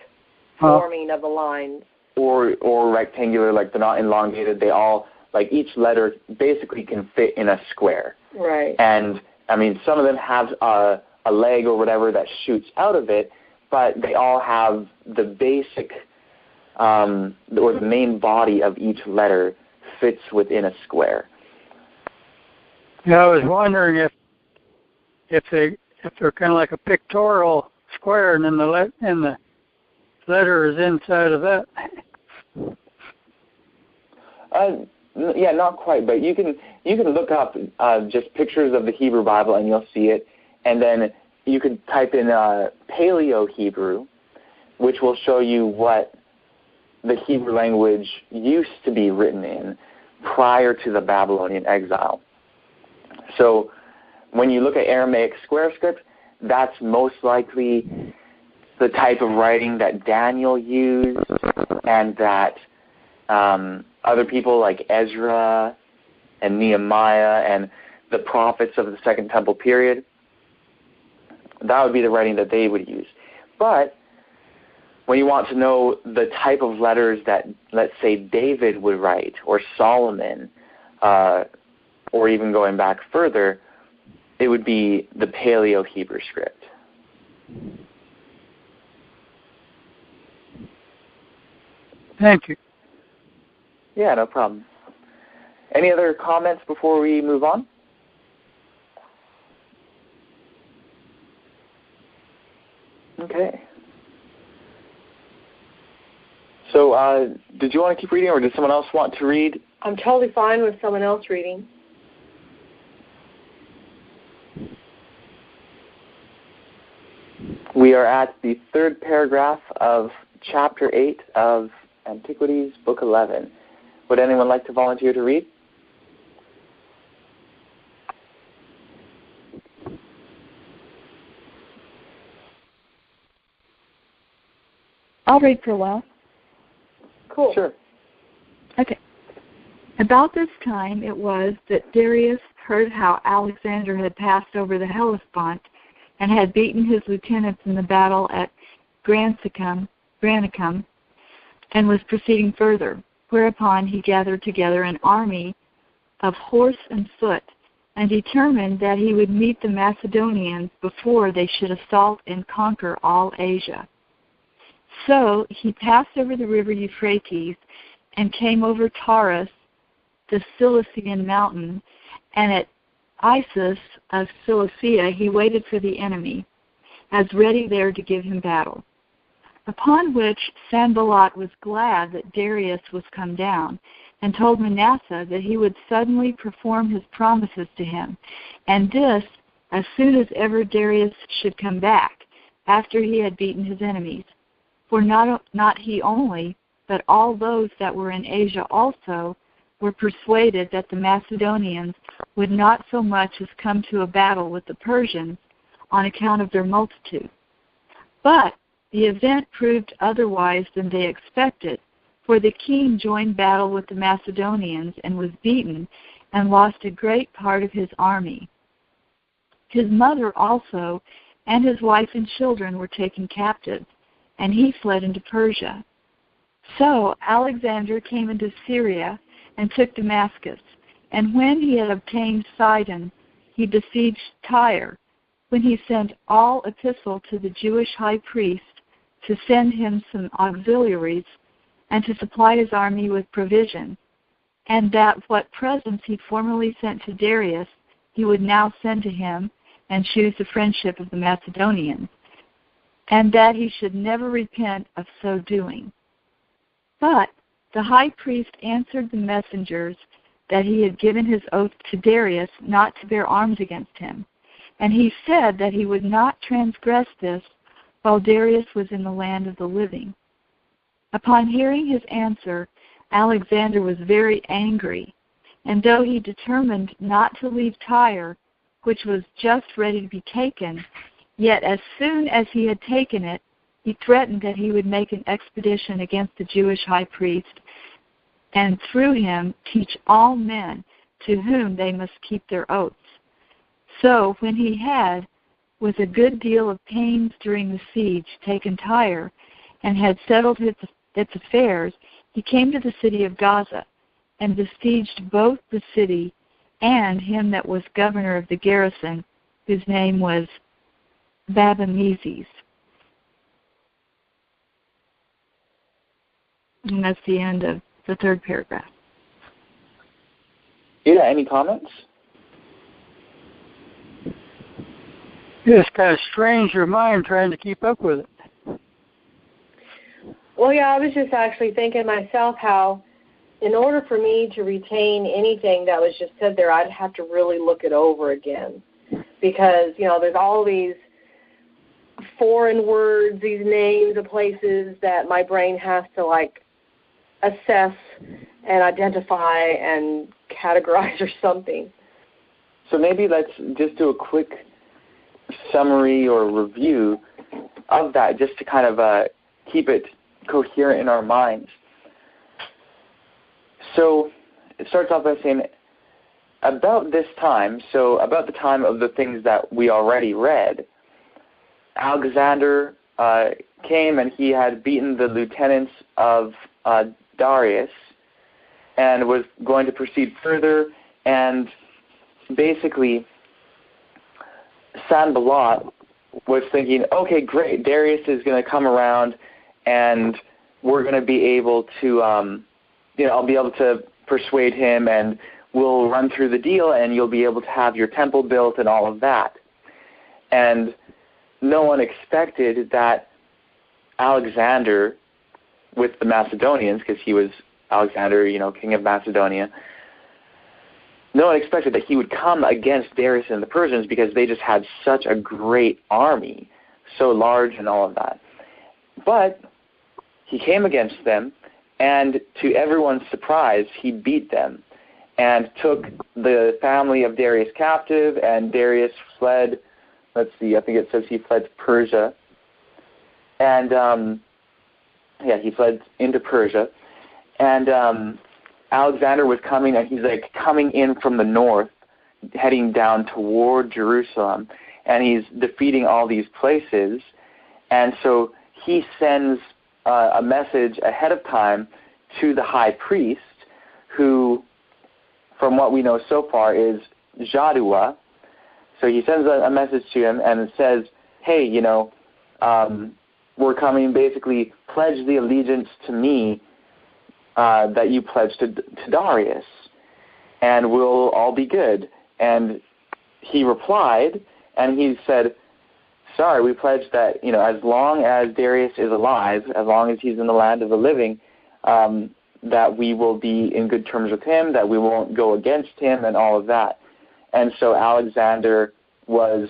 forming of the lines. Or rectangular, like they're not elongated. They all, like each letter basically can fit in a square. Right. And, I mean, some of them have a leg or whatever that shoots out of it, but they all have the basic, or the main body of each letter fits within a square. Yeah, I was wondering if they're kind of like a pictorial square, and then the letter is inside of that. Yeah, not quite, but you can look up just pictures of the Hebrew Bible and you'll see it, and then you can type in Paleo Hebrew, which will show you what the Hebrew language used to be written in prior to the Babylonian exile. So when you look at Aramaic square script, that's most likely the type of writing that Daniel used and that other people like Ezra and Nehemiah and the prophets of the Second Temple period, that would be the writing that they would use. But when you want to know the type of letters that, let's say, David would write, or Solomon, or even going back further, it would be the Paleo Hebrew script. Thank you. Yeah, no problem. Any other comments before we move on? Okay. So, did you want to keep reading, or did someone else want to read? I'm totally fine with someone else reading. We are at the third paragraph of Chapter 8 of Antiquities, Book 11. Would anyone like to volunteer to read? I'll read for a while. Cool. Sure. Okay. About this time it was that Darius heard how Alexander had passed over the Hellespont and had beaten his lieutenants in the battle at Granicum, and was proceeding further, whereupon he gathered together an army of horse and foot, and determined that he would meet the Macedonians before they should assault and conquer all Asia. So he passed over the river Euphrates and came over Taurus, the Cilician mountain, and at Issus of Cilicia he waited for the enemy, as ready there to give him battle. Upon which Sanballat was glad that Darius was come down, and told Manasseh that he would suddenly perform his promises to him, and this as soon as ever Darius should come back, after he had beaten his enemies. For not he only, but all those that were in Asia also were persuaded that the Macedonians would not so much as come to a battle with the Persians on account of their multitude. But the event proved otherwise than they expected, for the king joined battle with the Macedonians and was beaten and lost a great part of his army. His mother also and his wife and children were taken captive, and he fled into Persia. So Alexander came into Syria and took Damascus, and when he had obtained Sidon, he besieged Tyre, when he sent all epistle to the Jewish high priest to send him some auxiliaries and to supply his army with provision, and that what presents he formerly sent to Darius he would now send to him, and choose the friendship of the Macedonians, and that he should never repent of so doing. But the high priest answered the messengers that he had given his oath to Darius not to bear arms against him, and he said that he would not transgress this while Darius was in the land of the living. Upon hearing his answer, Alexander was very angry, and though he determined not to leave Tyre, which was just ready to be taken. Yet as soon as he had taken it, he threatened that he would make an expedition against the Jewish high priest, and through him teach all men to whom they must keep their oaths. So when he had, with a good deal of pains during the siege, taken Tyre, and had settled its affairs, he came to the city of Gaza, and besieged both the city and him that was governor of the garrison, whose name was Babamezes. And that's the end of the third paragraph. Yeah, any comments? It's kind of strains your mind trying to keep up with it. Well, yeah, I was just actually thinking myself how in order for me to retain anything that was just said there, I'd have to really look it over again. Because, there's all these foreign words, these names of places that my brain has to, assess and identify and categorize or something. So maybe let's just do a quick summary or review of that, just to kind of keep it coherent in our minds. So it starts off by saying, about this time, so about the time of the things that we already read, Alexander came and he had beaten the lieutenants of Darius and was going to proceed further, and basically Sanballat was thinking, okay, great, Darius is going to come around and we're going to be able to, I'll be able to persuade him and we'll run through the deal and you'll be able to have your temple built and all of that. And no one expected that Alexander, with the Macedonians, because he was Alexander, king of Macedonia, no one expected that he would come against Darius and the Persians because they just had such a great army, so large and all of that. But he came against them, and to everyone's surprise, he beat them and took the family of Darius captive, and Darius fled, I think it says he fled to Persia. And, he fled into Persia. And Alexander was coming, and he's coming in from the north, heading down toward Jerusalem, and he's defeating all these places. And so he sends a message ahead of time to the high priest, who, from what we know so far, is Jaddua. So he sends a message to him and says, hey, we're coming, basically pledge the allegiance to me that you pledged to Darius, and we'll all be good. And he replied, and he said, sorry, we pledge that, as long as Darius is alive, as long as he's in the land of the living, that we will be in good terms with him, that we won't go against him and all of that. And so Alexander was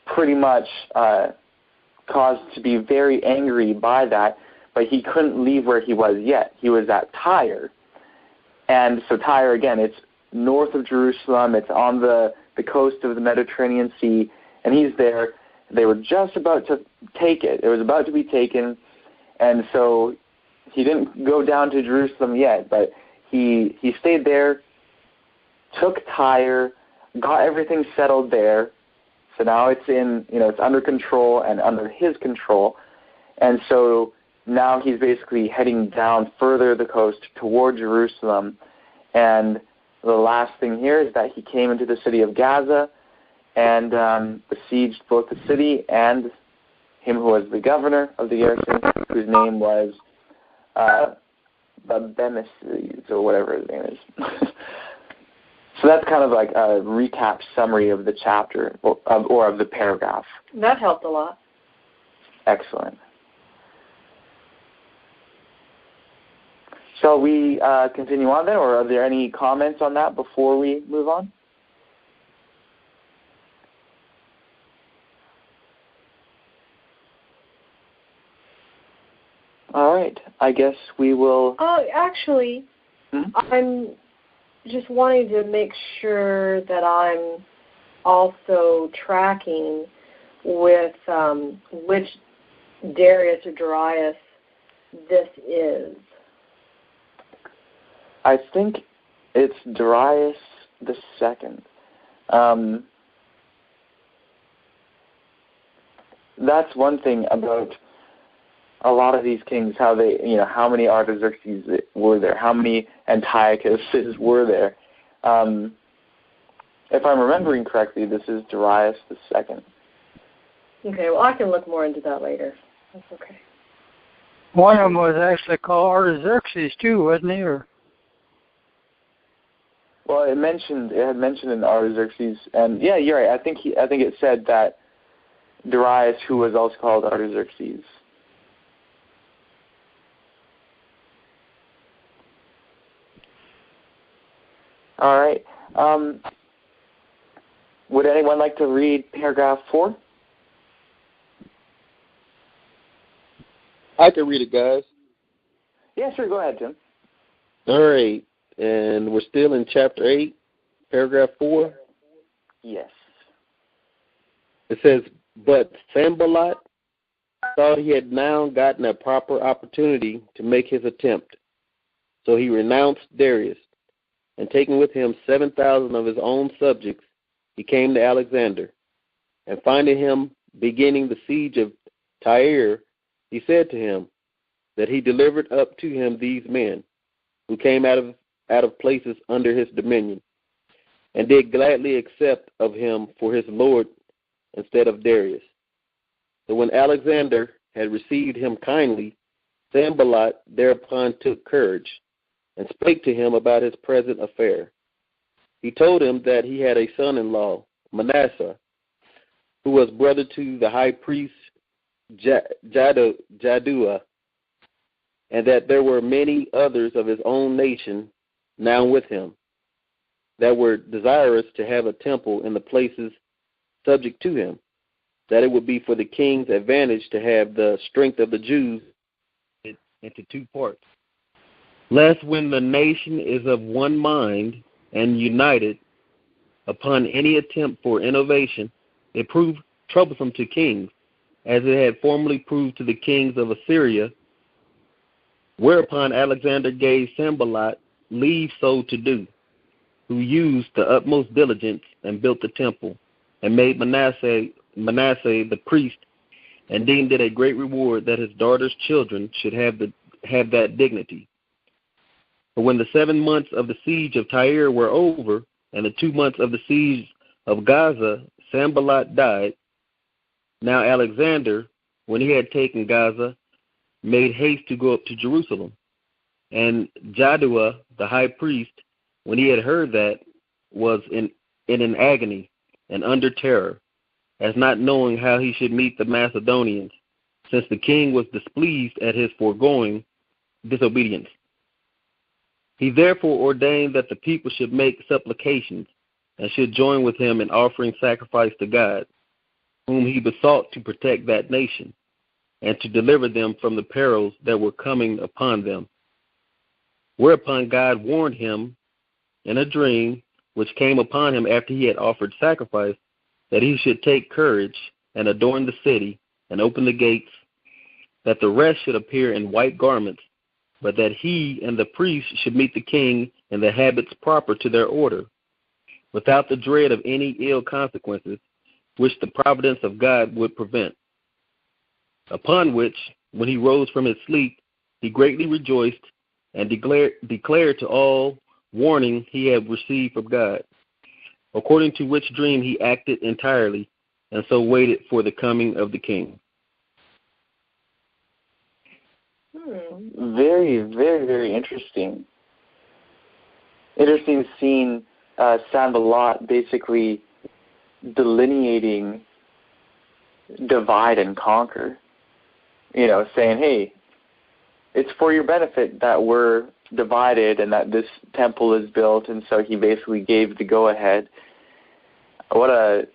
pretty much caused to be very angry by that, but he couldn't leave where he was yet. He was at Tyre. And so Tyre, again, it's north of Jerusalem. It's on the coast of the Mediterranean Sea, and he's there. They were just about to take it. It was about to be taken, and so he didn't go down to Jerusalem yet, but he stayed there, took Tyre, got everything settled there. So now it's it's under control and under his control. And so now he's basically heading down further the coast toward Jerusalem. And the last thing here is that he came into the city of Gaza and besieged both the city and him who was the governor of the garrison, whose name was Babamezes, or whatever his name is. So that's kind of like a recap summary of the chapter, or of the paragraph. That helped a lot. Excellent. Shall we continue on then, or are there any comments on that before we move on? All right. I guess we will... Oh, actually, I'm just wanting to make sure that I'm also tracking with which Darius or Darius this is? I think it's Darius the Second. That's one thing about a lot of these kings, how they, how many Artaxerxes were there, how many Antiochuses were there. If I'm remembering correctly, this is Darius the Second. Okay, well, I can look more into that later. That's okay. One of them was actually called Artaxerxes too, wasn't he? Or well, it had mentioned in Artaxerxes, and yeah, you're right. I think it said that Darius, who was also called Artaxerxes. All right. Would anyone like to read paragraph 4? I can read it, guys. Yeah, sure. Go ahead, Tim. All right. And we're still in chapter 8, paragraph 4? Yes. It says, but Sanballat thought he had now gotten a proper opportunity to make his attempt. So he renounced Darius, and taking with him 7,000 of his own subjects, he came to Alexander. And finding him beginning the siege of Tyre, he said to him that he delivered up to him these men, who came out of places under his dominion, and did gladly accept of him for his lord instead of Darius. So when Alexander had received him kindly, Sanballat thereupon took courage, and spake to him about his present affair. He told him that he had a son-in-law, Manasseh, who was brother to the high priest Jaddua, and that there were many others of his own nation now with him, that were desirous to have a temple in the places subject to him, that it would be for the king's advantage to have the strength of the Jews into 2 parts. Lest when the nation is of one mind and united upon any attempt for innovation, it prove troublesome to kings, as it had formerly proved to the kings of Assyria, whereupon Alexander gave Sanballat leave so to do, who used the utmost diligence and built the temple, and made Manasseh the priest, and deemed it a great reward that his daughter's children should have that dignity. But when the 7 months of the siege of Tyre were over, and the 2 months of the siege of Gaza, Sanballat died. Now Alexander, when he had taken Gaza, made haste to go up to Jerusalem. And Jaddua, the high priest, when he had heard that, was in an agony and under terror, as not knowing how he should meet the Macedonians, since the king was displeased at his foregoing disobedience. He therefore ordained that the people should make supplications, and should join with him in offering sacrifice to God, whom he besought to protect that nation, and to deliver them from the perils that were coming upon them. Whereupon God warned him in a dream, which came upon him after he had offered sacrifice, that he should take courage and adorn the city and open the gates, that the rest should appear in white garments, but that he and the priests should meet the king in the habits proper to their order, without the dread of any ill consequences, which the providence of God would prevent. Upon which, when he rose from his sleep, he greatly rejoiced, and declared to all warning he had received from God, according to which dream he acted entirely, and so waited for the coming of the king. Very, very, very interesting. Interesting seeing Sanballat basically delineating divide and conquer. Saying, hey, it's for your benefit that we're divided and that this temple is built, and so he basically gave the go-ahead. What a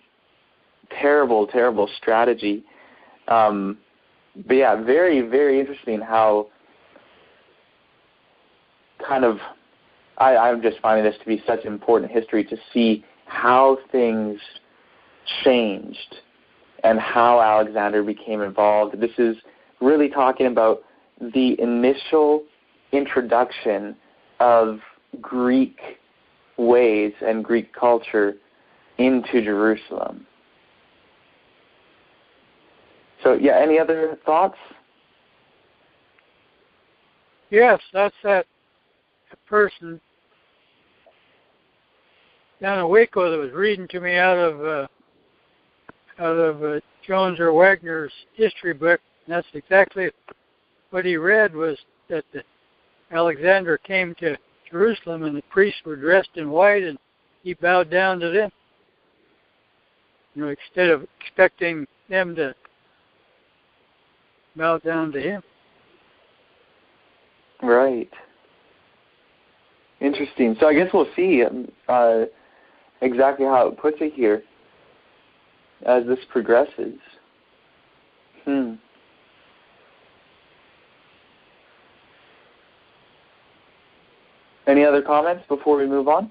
terrible, terrible strategy. But yeah, very, very interesting how I'm just finding this to be such important history to see how things changed and how Alexander became involved. This is really talking about the initial introduction of Greek ways and Greek culture into Jerusalem. So, yeah, any other thoughts? Yes, that's that person down in Waco that was reading to me out of Jones or Wagner's history book. And that's exactly what he read, was that Alexander came to Jerusalem and the priests were dressed in white and he bowed down to them. You know, instead of expecting them to bow down to him. Right. Interesting. So I guess we'll see exactly how it puts it here as this progresses. Any other comments before we move on?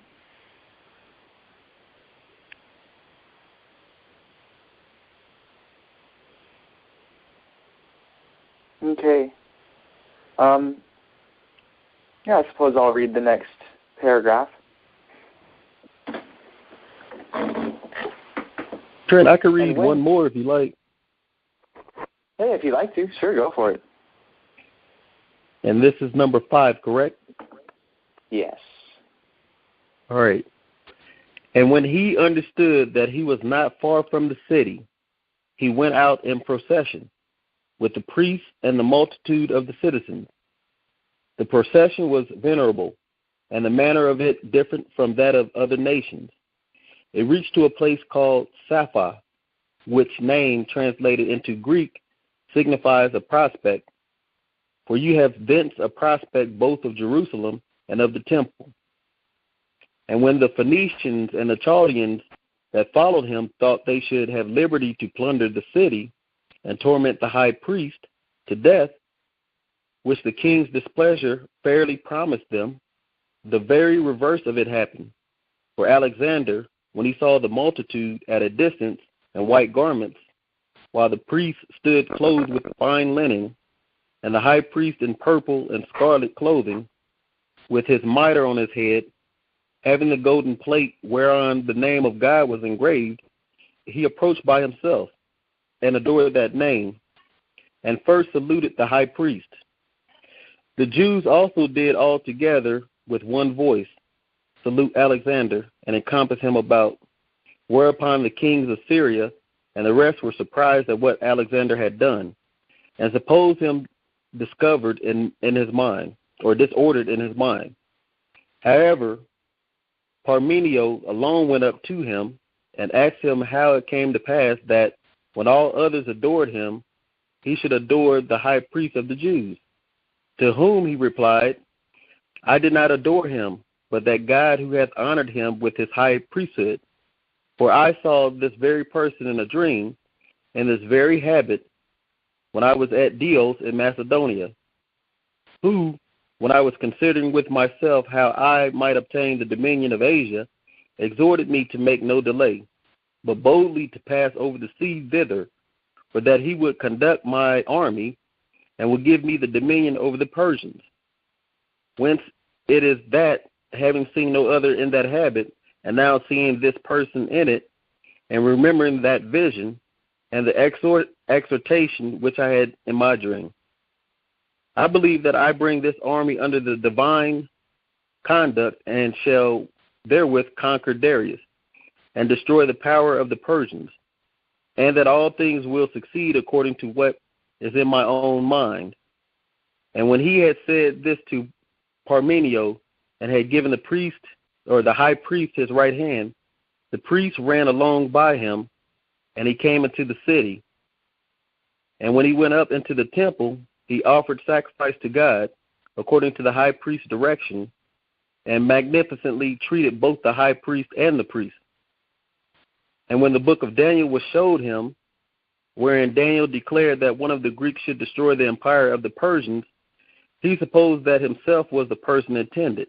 Okay. Yeah, I suppose I'll read the next paragraph. Trent, I could read one more if you like. Hey, if you like to, sure, go for it. And this is number 5, correct? Yes. All right. And when he understood that he was not far from the city, he went out in procession with the priests and the multitude of the citizens. The procession was venerable, and the manner of it different from that of other nations. It reached to a place called Sapphah, which name translated into Greek signifies a prospect, for you have thence a prospect both of Jerusalem and of the temple. And when the Phoenicians and the Chaldeans that followed him thought they should have liberty to plunder the city and torment the high priest to death, which the king's displeasure fairly promised them, the very reverse of it happened. For Alexander, when he saw the multitude at a distance in white garments, while the priests stood clothed with fine linen, and the high priest in purple and scarlet clothing, with his mitre on his head, having the golden plate whereon the name of God was engraved, he approached by himself and adored that name, and first saluted the high priest. The Jews also did all together with one voice salute Alexander and encompass him about, whereupon the kings of Syria and the rest were surprised at what Alexander had done, and supposed him discovered in his mind, or disordered in his mind. However, Parmenio alone went up to him and asked him how it came to pass that, when all others adored him, he should adore the high priest of the Jews. To whom he replied, I did not adore him, but that God who hath honored him with his high priesthood. For I saw this very person in a dream, in this very habit, when I was at Dios in Macedonia, who, when I was considering with myself how I might obtain the dominion of Asia, exhorted me to make no delay, but boldly to pass over the sea thither, for that he would conduct my army, and would give me the dominion over the Persians. Whence it is that, having seen no other in that habit, and now seeing this person in it, and remembering that vision, and the exhortation which I had in my dream, I believe that I bring this army under the divine conduct, and shall therewith conquer Darius, and destroy the power of the Persians, and that all things will succeed according to what is in my own mind. And when he had said this to Parmenio, and had given the priest, or the high priest, his right hand, the priest ran along by him, and he came into the city. And when he went up into the temple, he offered sacrifice to God, according to the high priest's direction, and magnificently treated both the high priest and the priest. And when the book of Daniel was showed him, wherein Daniel declared that one of the Greeks should destroy the empire of the Persians, he supposed that himself was the person intended.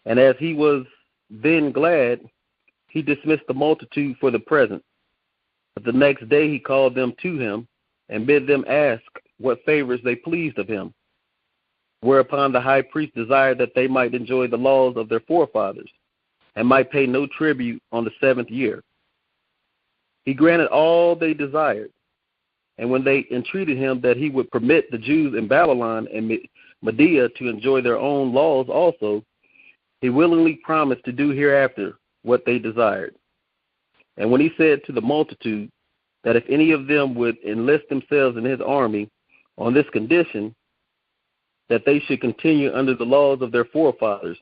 And as he was then glad, he dismissed the multitude for the present, But the next day he called them to him and bid them ask what favors they pleased of him. Whereupon the high priest desired that they might enjoy the laws of their forefathers and might pay no tribute on the 7th year. He granted all they desired. And when they entreated him that he would permit the Jews in Babylon and Media to enjoy their own laws also, he willingly promised to do hereafter what they desired. And when he said to the multitude that if any of them would enlist themselves in his army on this condition, that they should continue under the laws of their forefathers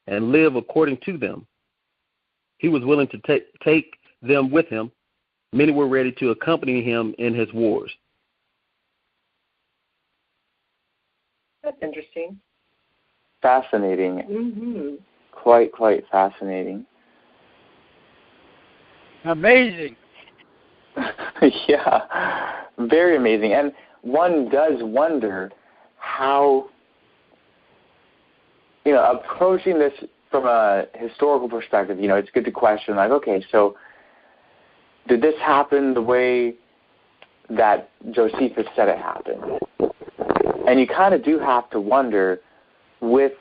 and live according to them, he was willing to take them with him. Many were ready to accompany him in his wars. That's interesting. Fascinating. Mm-hmm. Quite fascinating. Amazing. Yeah, very amazing. And one does wonder how, approaching this from a historical perspective, it's good to question, like, okay, so did this happen the way that Josephus said it happened? And you kind of do have to wonder, with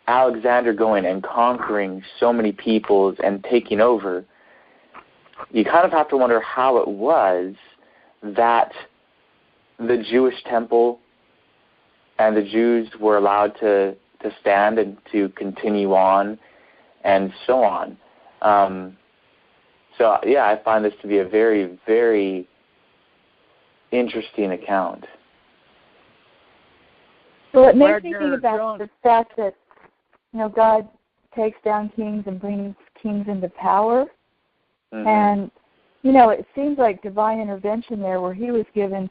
Alexander going and conquering so many peoples and taking over, you kind of have to wonder how it was that the Jewish temple and the Jews were allowed to stand and to continue on and so on. So, yeah, I find this to be a very, very interesting account. Well, it makes me think about the fact that, God takes down kings and brings kings into power. Mm-hmm. And, it seems like divine intervention there, where he was given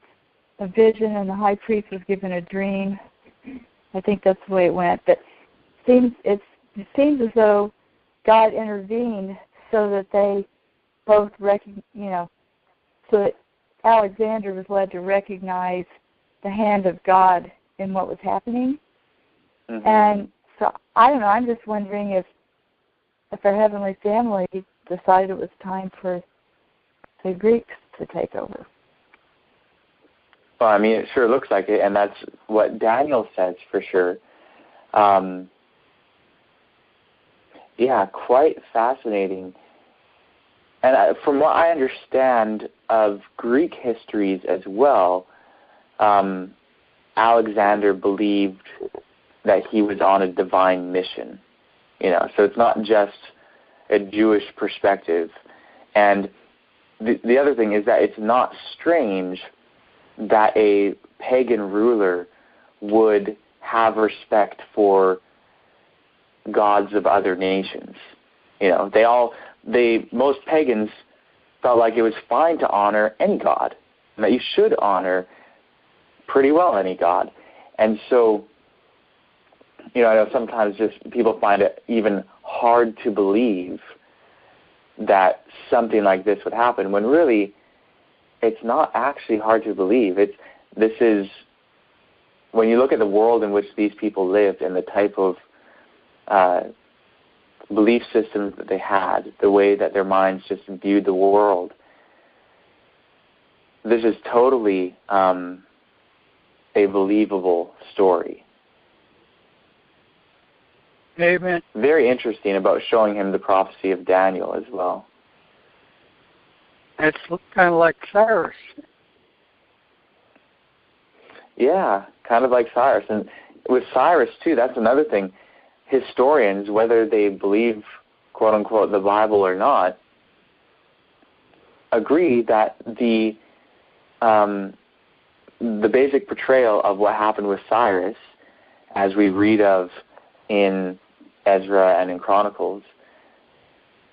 a vision and the high priest was given a dream. I think that's the way it went. But it seems as though God intervened so that they both so that Alexander was led to recognize the hand of God in what was happening. Mm-hmm. And so, I don't know, I'm just wondering if our heavenly family decided it was time for the Greeks to take over. Well, I mean, it sure looks like it, and that's what Daniel says for sure. Yeah, quite fascinating. And from what I understand of Greek histories as well, Alexander believed that he was on a divine mission. So it's not just a Jewish perspective. And the other thing is that it's not strange that a pagan ruler would have respect for gods of other nations. Most pagans felt like it was fine to honor any god, and that you should honor pretty well any god. And so, I know sometimes just people find it even hard to believe that something like this would happen, when really it's not actually hard to believe. When you look at the world in which these people lived and the type of belief systems that they had, the way that their minds just viewed the world, this is totally a believable story. Amen. Very interesting about showing him the prophecy of Daniel as well. It's kind of like Cyrus. Yeah, kind of like Cyrus. And with Cyrus, too, that's another thing. Historians, whether they believe, quote-unquote, the Bible or not, agree that the basic portrayal of what happened with Cyrus, as we read of in Ezra and in Chronicles,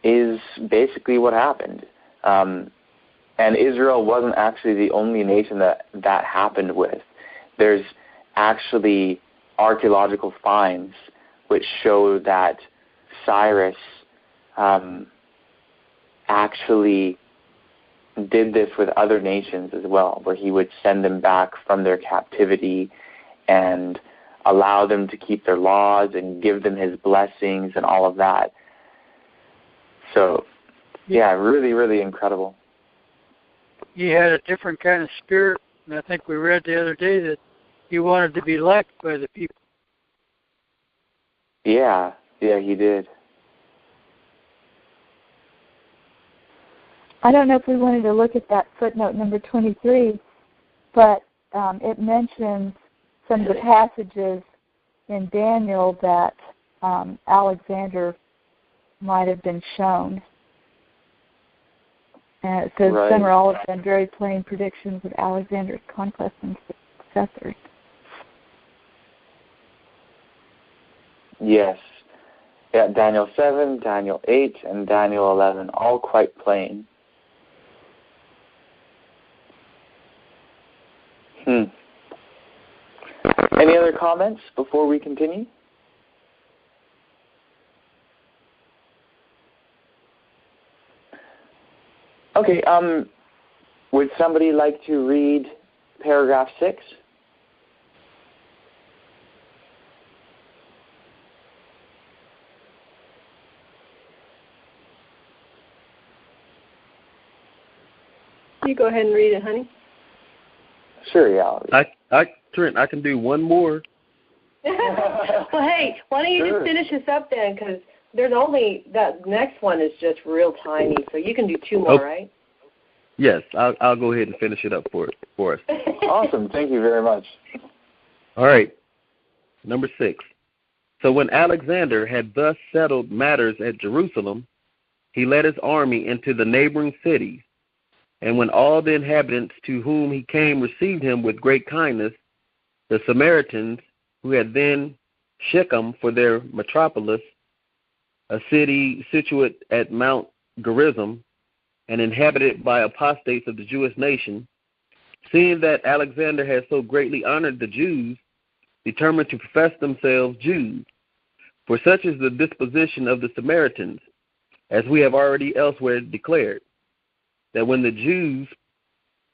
is basically what happened. And Israel wasn't actually the only nation that happened with. There's actually archaeological finds which show that Cyrus actually did this with other nations as well, where he would send them back from their captivity and allow them to keep their laws and give them his blessings and all of that. So, yeah, really, really incredible. he had a different kind of spirit, and I think we read the other day that he wanted to be liked by the people. Yeah, he did. I don't know if we wanted to look at that footnote number 23, but it mentions some of the passages in Daniel that Alexander might have been shown. And it says some are all of them very plain predictions of Alexander's conquest and successors. Yes. Yeah, Daniel 7, Daniel 8, and Daniel 11, all quite plain. Any other comments before we continue? Okay, would somebody like to read paragraph 6? You go ahead and read it, honey. Sure, yeah. Trent, I can do one more. Well, hey, why don't you just finish this up then? Because there's only that next one is just real tiny, so you can do 2 more, right? Yes, I'll go ahead and finish it up for us. Awesome, thank you very much. All right, number 6. So when Alexander had thus settled matters at Jerusalem, he led his army into the neighboring cities. And when all the inhabitants to whom he came received him with great kindness, the Samaritans, who had then Shechem for their metropolis, a city situate at Mount Gerizim, and inhabited by apostates of the Jewish nation, seeing that Alexander had so greatly honored the Jews, determined to profess themselves Jews. For such is the disposition of the Samaritans, as we have already elsewhere declared, that when the Jews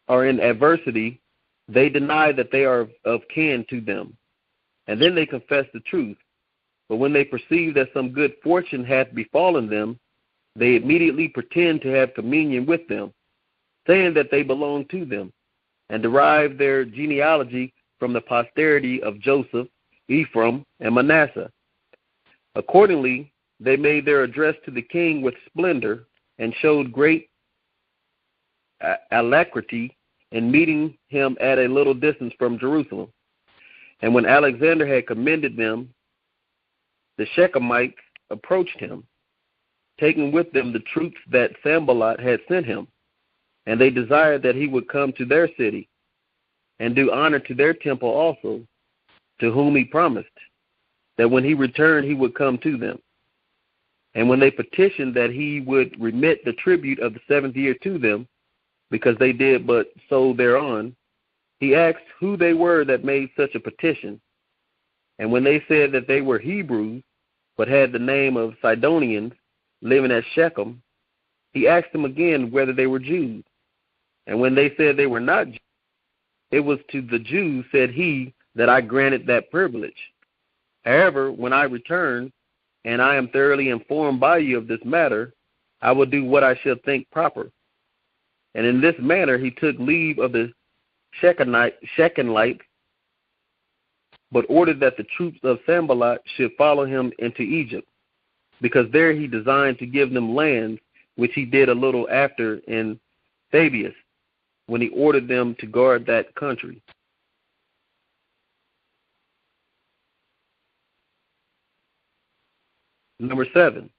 are in adversity, they deny that they are of kin to them, and then they confess the truth. But when they perceive that some good fortune hath befallen them, they immediately pretend to have communion with them, saying that they belong to them, and derive their genealogy from the posterity of Joseph, Ephraim, and Manasseh. Accordingly, they made their address to the king with splendor, and showed great alacrity in meeting him at a little distance from Jerusalem. And when Alexander had commended them, the Shechemites approached him, taking with them the troops that Sanballat had sent him. And they desired that he would come to their city, and do honor to their temple also, to whom he promised, that when he returned he would come to them. And when they petitioned that he would remit the tribute of the 7th year to them, because they did but so thereon, he asked who they were that made such a petition. And when they said that they were Hebrews, but had the name of Sidonians, living at Shechem, he asked them again whether they were Jews. And when they said they were not Jews, it was to the Jews, said he, that I granted that privilege. However, when I return, and I am thoroughly informed by you of this matter, I will do what I shall think proper. And in this manner he took leave of the Shechemites, but ordered that the troops of Sanballat should follow him into Egypt, because there he designed to give them lands, which he did a little after in Fabius, when he ordered them to guard that country. Number 7.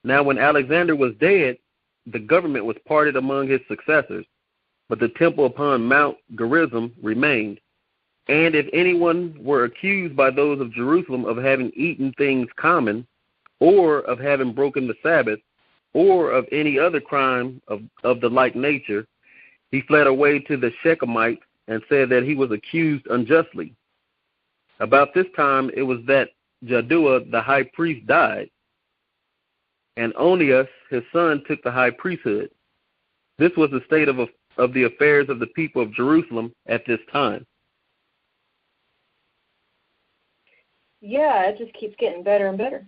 Now when Alexander was dead, the government was parted among his successors, but the temple upon Mount Gerizim remained. And if anyone were accused by those of Jerusalem of having eaten things common, or of having broken the Sabbath, or of any other crime of the like nature, he fled away to the Shechemites and said that he was accused unjustly. About this time it was that Jaddua the high priest died, and Onias his son took the high priesthood. This was the state of the affairs of the people of Jerusalem at this time. Yeah, it just keeps getting better and better.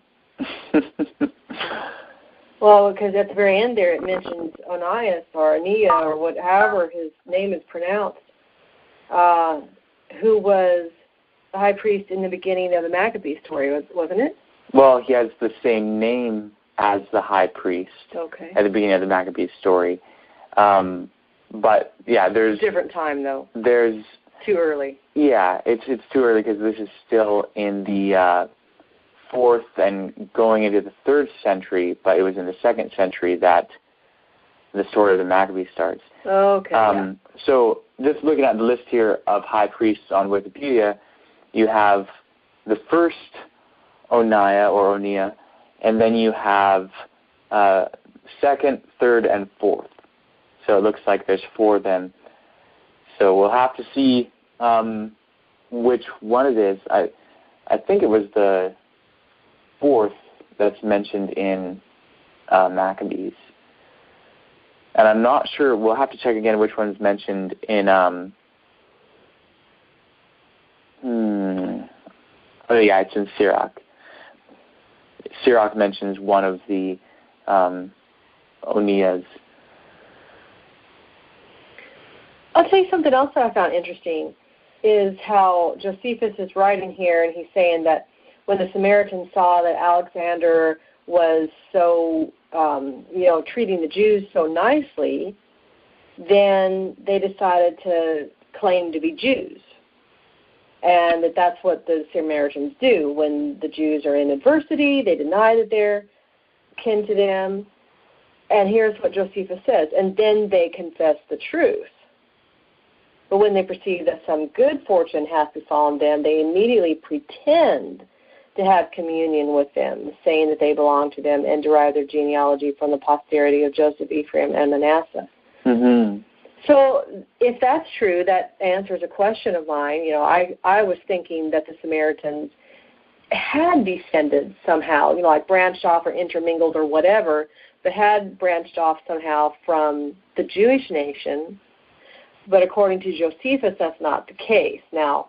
Well, because at the very end there it mentions Onias or Ania or however his name is pronounced, who was the high priest in the beginning of the Maccabee story, wasn't it? Well, he has the same name as the high priest at the beginning of the Maccabee story. But, yeah, there's... different time, though. There's... Too early. Yeah, it's too early because this is still in the 4th and going into the 3rd century, but it was in the 2nd century that the story of the Maccabee starts. Okay. So just looking at the list here of high priests on Wikipedia, you have the first Oniah or Onia, and then you have 2nd, 3rd, and 4th. So it looks like there's 4 then. So we'll have to see which one it is. I think it was the 4th that's mentioned in Maccabees. And I'm not sure. We'll have to check again which one's mentioned in... Oh, yeah, it's in Sirach. Sirach mentions one of the Onias. I'll tell you something else that I found interesting is how Josephus is writing here, and he's saying that when the Samaritans saw that Alexander was so, treating the Jews so nicely, then they decided to claim to be Jews. And that's what the Samaritans do. When the Jews are in adversity, they deny that they're kin to them. And here's what Josephus says, and then they confess the truth. But when they perceive that some good fortune hath befallen them, they immediately pretend to have communion with them, saying that they belong to them and derive their genealogy from the posterity of Joseph, Ephraim, and Manasseh. Mm-hmm. So if that's true, that answers a question of mine. I was thinking that the Samaritans had descended somehow, like branched off or intermingled or whatever, but had branched off somehow from the Jewish nation. But according to Josephus, that's not the case. Now,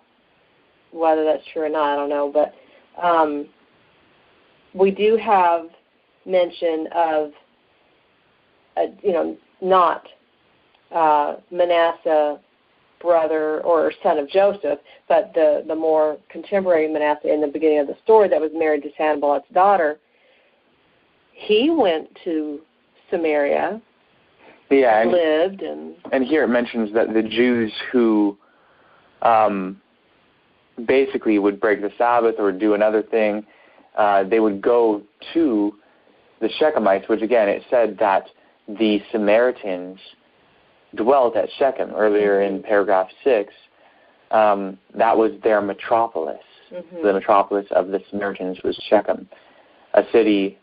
whether that's true or not, I don't know. But we do have mention of, not Manasseh, brother or son of Joseph, but the more contemporary Manasseh in the beginning of the story that was married to Sanballat's daughter. He went to Samaria. Yeah, lived and here it mentions that the Jews who basically would break the Sabbath or do another thing, they would go to the Shechemites, which again it said that the Samaritans dwelt at Shechem earlier in paragraph 6. That was their metropolis. Mm-hmm. The metropolis of the Samaritans was Shechem, a city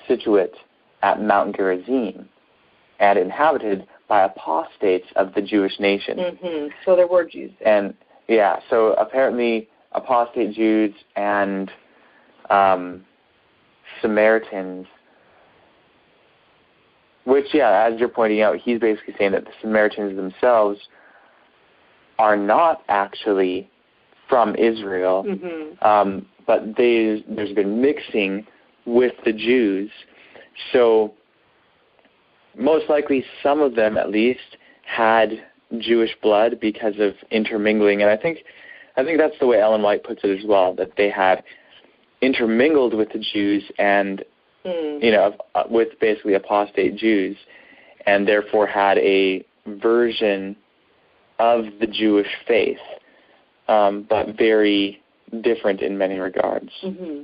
situate at Mount Gerizim, and inhabited by apostates of the Jewish nation. Mm-hmm. So there were Jews there. And, yeah, so apparently apostate Jews and Samaritans, which, yeah, as you're pointing out, he's basically saying that the Samaritans themselves are not actually from Israel, mm-hmm. But there's been mixing with the Jews. So most likely some of them at least had Jewish blood because of intermingling, and I think that's the way Ellen White puts it as well, that they had intermingled with the Jews and with basically apostate Jews, and therefore had a version of the Jewish faith, but very different in many regards. Mm-hmm.